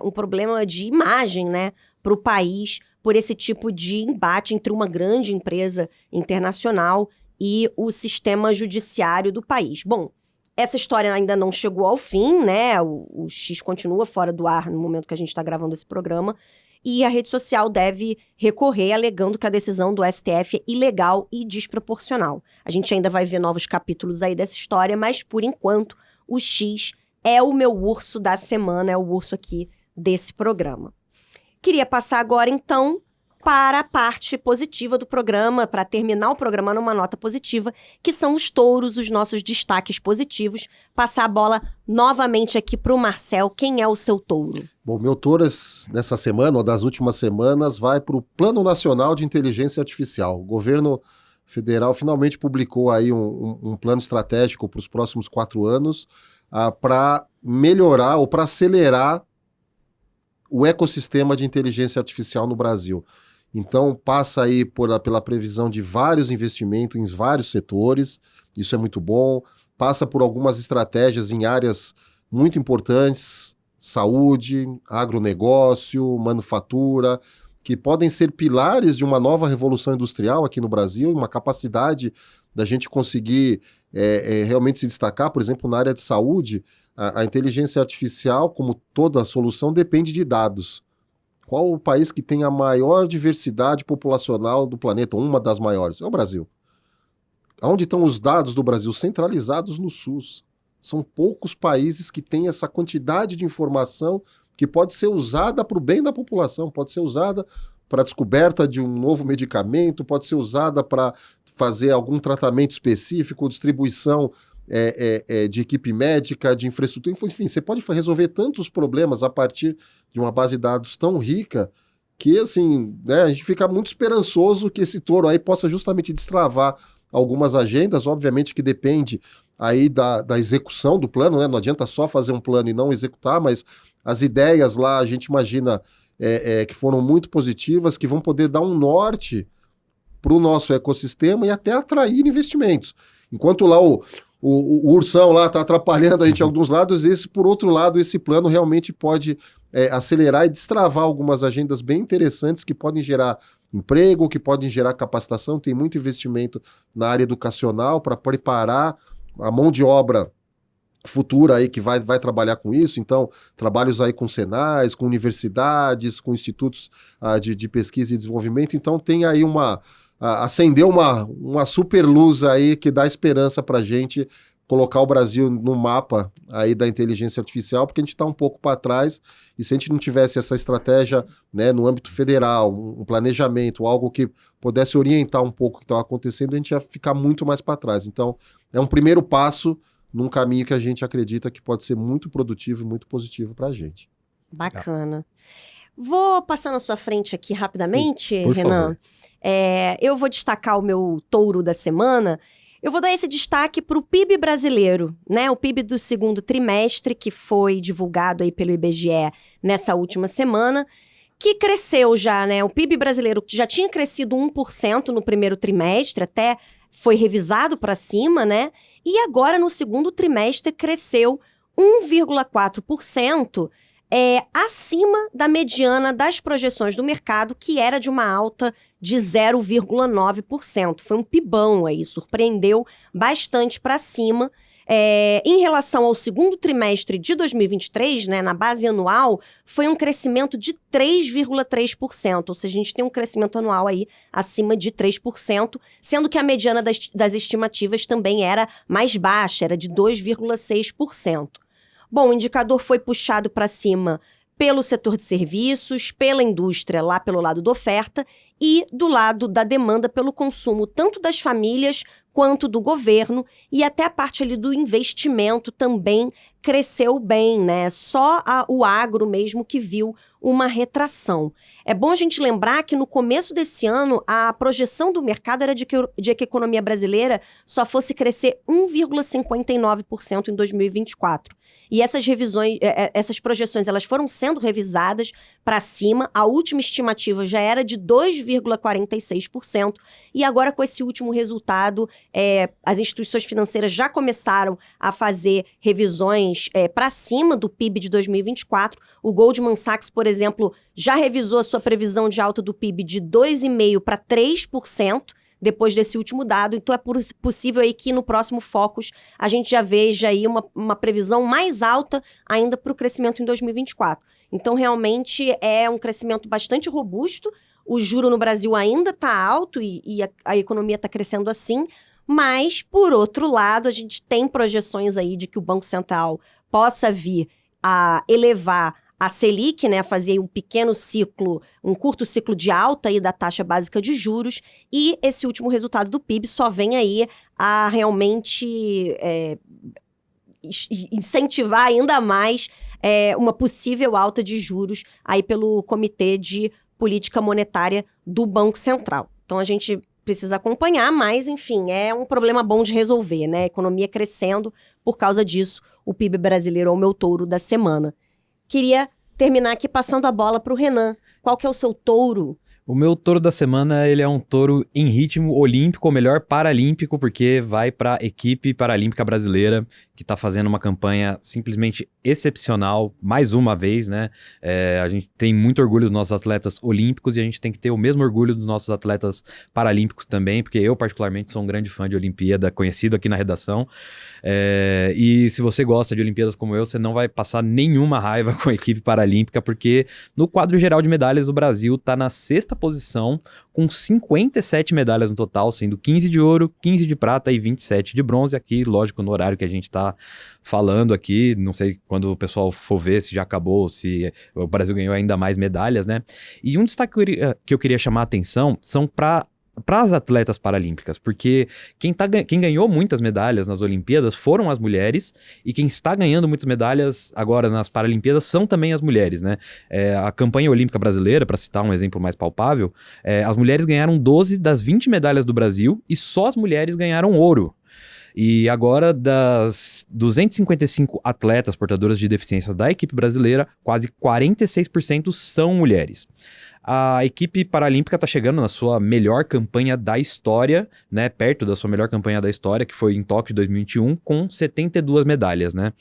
Speaker 1: um problema de imagem, né, para o país, por esse tipo de embate entre uma grande empresa internacional e o sistema judiciário do país. Bom, essa história ainda não chegou ao fim, né, o X continua fora do ar no momento que a gente está gravando esse programa, e a rede social deve recorrer, alegando que a decisão do STF é ilegal e desproporcional. A gente ainda vai ver novos capítulos aí dessa história, mas, por enquanto, o X é o meu urso da semana, é o urso aqui desse programa. Queria passar agora, então, para a parte positiva do programa, para terminar o programa numa nota positiva, que são os touros, os nossos destaques positivos. Passar a bola novamente aqui para o Marcel. Quem é o seu touro?
Speaker 3: Bom, meu touro nessa semana, ou das últimas semanas, vai para o Plano Nacional de Inteligência Artificial. O governo federal finalmente publicou aí um plano estratégico para os próximos 4 anos para melhorar ou para acelerar o ecossistema de inteligência artificial no Brasil. Então, passa aí pela previsão de vários investimentos em vários setores, isso é muito bom. Passa por algumas estratégias em áreas muito importantes, saúde, agronegócio, manufatura, que podem ser pilares de uma nova revolução industrial aqui no Brasil, uma capacidade da gente conseguir realmente se destacar, por exemplo, na área de saúde. A inteligência artificial, como toda solução, depende de dados. Qual o país que tem a maior diversidade populacional do planeta? Uma das maiores. É o Brasil. Onde estão os dados do Brasil? Centralizados no SUS. São poucos países que têm essa quantidade de informação que pode ser usada para o bem da população, pode ser usada para a descoberta de um novo medicamento, pode ser usada para fazer algum tratamento específico, distribuição de equipe médica, de infraestrutura, enfim, você pode resolver tantos problemas a partir de uma base de dados tão rica que, assim, né, a gente fica muito esperançoso que esse touro aí possa justamente destravar algumas agendas, obviamente que depende aí da execução do plano, né? Não adianta só fazer um plano e não executar, mas as ideias lá a gente imagina que foram muito positivas, que vão poder dar um norte para o nosso ecossistema e até atrair investimentos. Enquanto lá o ursão lá está atrapalhando a gente de alguns lados, por outro lado, esse plano realmente pode acelerar e destravar algumas agendas bem interessantes que podem gerar emprego, que podem gerar capacitação. Tem muito investimento na área educacional para preparar a mão de obra futura aí que vai trabalhar com isso. Então, trabalhos aí com senais, com universidades, com institutos de pesquisa e desenvolvimento. Então, tem aí acendeu uma super luz aí que dá esperança para a gente colocar o Brasil no mapa aí da inteligência artificial, porque a gente está um pouco para trás, e se a gente não tivesse essa estratégia, né, no âmbito federal, um planejamento, algo que pudesse orientar um pouco o que estava acontecendo, a gente ia ficar muito mais para trás. Então, é um primeiro passo num caminho que a gente acredita que pode ser muito produtivo e muito positivo para a gente.
Speaker 1: Bacana. Vou passar na sua frente aqui rapidamente,
Speaker 2: Por
Speaker 1: Renan.
Speaker 2: favor.
Speaker 1: Eu vou destacar o meu touro da semana. Eu vou dar esse destaque para o PIB brasileiro, né? O PIB do segundo trimestre, que foi divulgado aí pelo IBGE nessa última semana, que cresceu já, né? O PIB brasileiro já tinha crescido 1% no primeiro trimestre, até foi revisado para cima, né? E agora, no segundo trimestre, cresceu 1,4%, acima da mediana das projeções do mercado, que era de uma alta de 0,9%. Foi um pibão aí, surpreendeu bastante para cima. Em relação ao segundo trimestre de 2023, né, na base anual, foi um crescimento de 3,3%, ou seja, a gente tem um crescimento anual aí acima de 3%, sendo que a mediana das estimativas também era mais baixa, era de 2,6%. Bom, o indicador foi puxado para cima pelo setor de serviços, pela indústria, lá pelo lado da oferta, e do lado da demanda pelo consumo, tanto das famílias quanto do governo, e até a parte ali do investimento também cresceu bem, né? Só o agro mesmo que viu uma retração. É bom a gente lembrar que no começo desse ano, a projeção do mercado era de que a economia brasileira só fosse crescer 1,59% em 2024. E essas projeções, elas foram sendo revisadas para cima. A última estimativa já era de 2,46%. E agora, com esse último resultado, as instituições financeiras já começaram a fazer revisões para cima do PIB de 2024. O Goldman Sachs, por exemplo, já revisou a sua previsão de alta do PIB de 2,5% para 3%. Depois desse último dado, então é possível aí que no próximo Focus a gente já veja aí uma previsão mais alta ainda para o crescimento em 2024. Então realmente é um crescimento bastante robusto, o juro no Brasil ainda está alto e a economia está crescendo assim, mas por outro lado a gente tem projeções aí de que o Banco Central possa vir a elevar a Selic, né, fazia um pequeno ciclo, um curto ciclo de alta aí da taxa básica de juros, e esse último resultado do PIB só vem aí a realmente incentivar ainda mais uma possível alta de juros aí pelo Comitê de Política Monetária do Banco Central. Então a gente precisa acompanhar, mas enfim, é um problema bom de resolver, né? A economia crescendo, por causa disso, o PIB brasileiro é o meu touro da semana. Queria terminar aqui passando a bola para o Renan. Qual que é o seu touro?
Speaker 2: O meu touro da semana, ele é um touro em ritmo olímpico, ou melhor, paralímpico, porque vai para a equipe paralímpica brasileira, que está fazendo uma campanha simplesmente excepcional, mais uma vez, né? A gente tem muito orgulho dos nossos atletas olímpicos e a gente tem que ter o mesmo orgulho dos nossos atletas paralímpicos também, porque eu, particularmente, sou um grande fã de Olimpíada, conhecido aqui na redação. E se você gosta de Olimpíadas como eu, você não vai passar nenhuma raiva com a equipe paralímpica, porque no quadro geral de medalhas, o Brasil está na 6ª posição, com 57 medalhas no total, sendo 15 de ouro, 15 de prata e 27 de bronze. Aqui, lógico, no horário que a gente está falando aqui, não sei quando o pessoal for ver se já acabou, se o Brasil ganhou ainda mais medalhas, né? E um destaque que eu queria chamar a atenção são para as atletas paralímpicas, porque quem ganhou muitas medalhas nas Olimpíadas foram as mulheres, e quem está ganhando muitas medalhas agora nas Paralimpíadas são também as mulheres, né? A campanha olímpica brasileira, para citar um exemplo mais palpável, as mulheres ganharam 12 das 20 medalhas do Brasil, e só as mulheres ganharam ouro. E agora, das 255 atletas portadoras de deficiência da equipe brasileira, quase 46% são mulheres. A equipe paralímpica está chegando na sua melhor campanha da história, né? Perto da sua melhor campanha da história, que foi em Tóquio 2021, com 72 medalhas, né?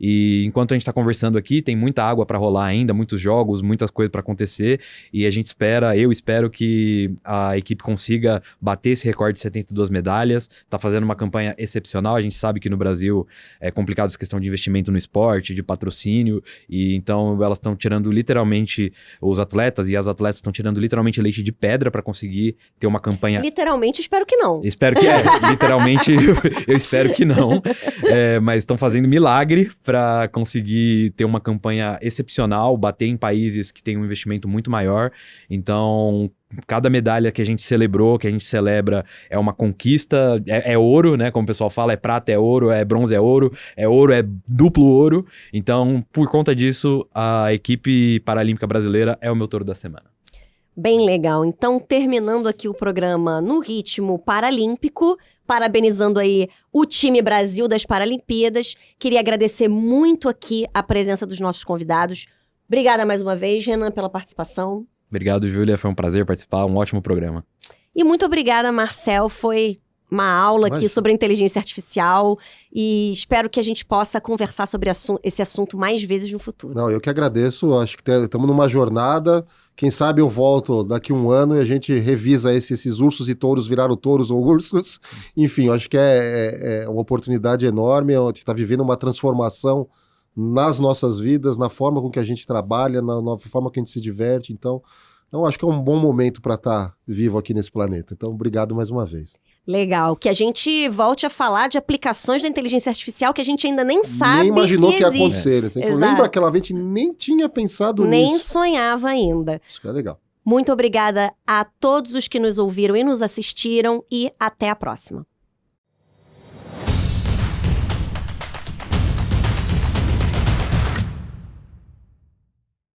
Speaker 2: E enquanto a gente está conversando aqui, tem muita água para rolar ainda, muitos jogos, muitas coisas para acontecer, e a gente eu espero que a equipe consiga bater esse recorde de 72 medalhas. Tá fazendo uma campanha excepcional. A gente sabe que no Brasil é complicado essa questão de investimento no esporte, de patrocínio, e então elas estão tirando literalmente, os atletas e as atletas estão tirando literalmente leite de pedra para conseguir ter uma campanha...
Speaker 1: Literalmente, espero que não.
Speaker 2: Espero que literalmente, eu espero que não. Mas estão fazendo milagre para conseguir ter uma campanha excepcional, bater em países que têm um investimento muito maior. Então, cada medalha que a gente celebrou, que a gente celebra, é uma conquista, é ouro, né? Como o pessoal fala, é prata, é ouro, é bronze, é ouro, é duplo ouro. Então, por conta disso, a equipe paralímpica brasileira é o meu touro da semana.
Speaker 1: Bem legal. Então, terminando aqui o programa no ritmo paralímpico, parabenizando aí o time Brasil das Paralimpíadas. Queria agradecer muito aqui a presença dos nossos convidados. Obrigada mais uma vez, Renan, pela participação.
Speaker 2: Obrigado, Júlia. Foi um prazer participar, um ótimo programa.
Speaker 1: E muito obrigada, Marcel. Foi uma aula aqui sobre a inteligência artificial e espero que a gente possa conversar sobre esse assunto mais vezes no futuro.
Speaker 3: Não, eu que agradeço. Acho que estamos numa jornada. Quem sabe eu volto daqui 1 ano e a gente revisa esses ursos e touros viraram touros ou ursos. Enfim, eu acho que é uma oportunidade enorme. A gente está vivendo uma transformação nas nossas vidas, na forma com que a gente trabalha, na forma que a gente se diverte. Então acho que é um bom momento para estar vivo aqui nesse planeta. Então, obrigado mais uma vez.
Speaker 1: Legal. Que a gente volte a falar de aplicações da inteligência artificial que a gente ainda nem sabe
Speaker 3: nem imaginou que ia
Speaker 1: existe.
Speaker 3: acontecer. Você falou, lembra aquela vez, a gente nem tinha pensado nisso.
Speaker 1: Nem sonhava ainda.
Speaker 3: Isso que é legal.
Speaker 1: Muito obrigada a todos os que nos ouviram e nos assistiram e até a próxima.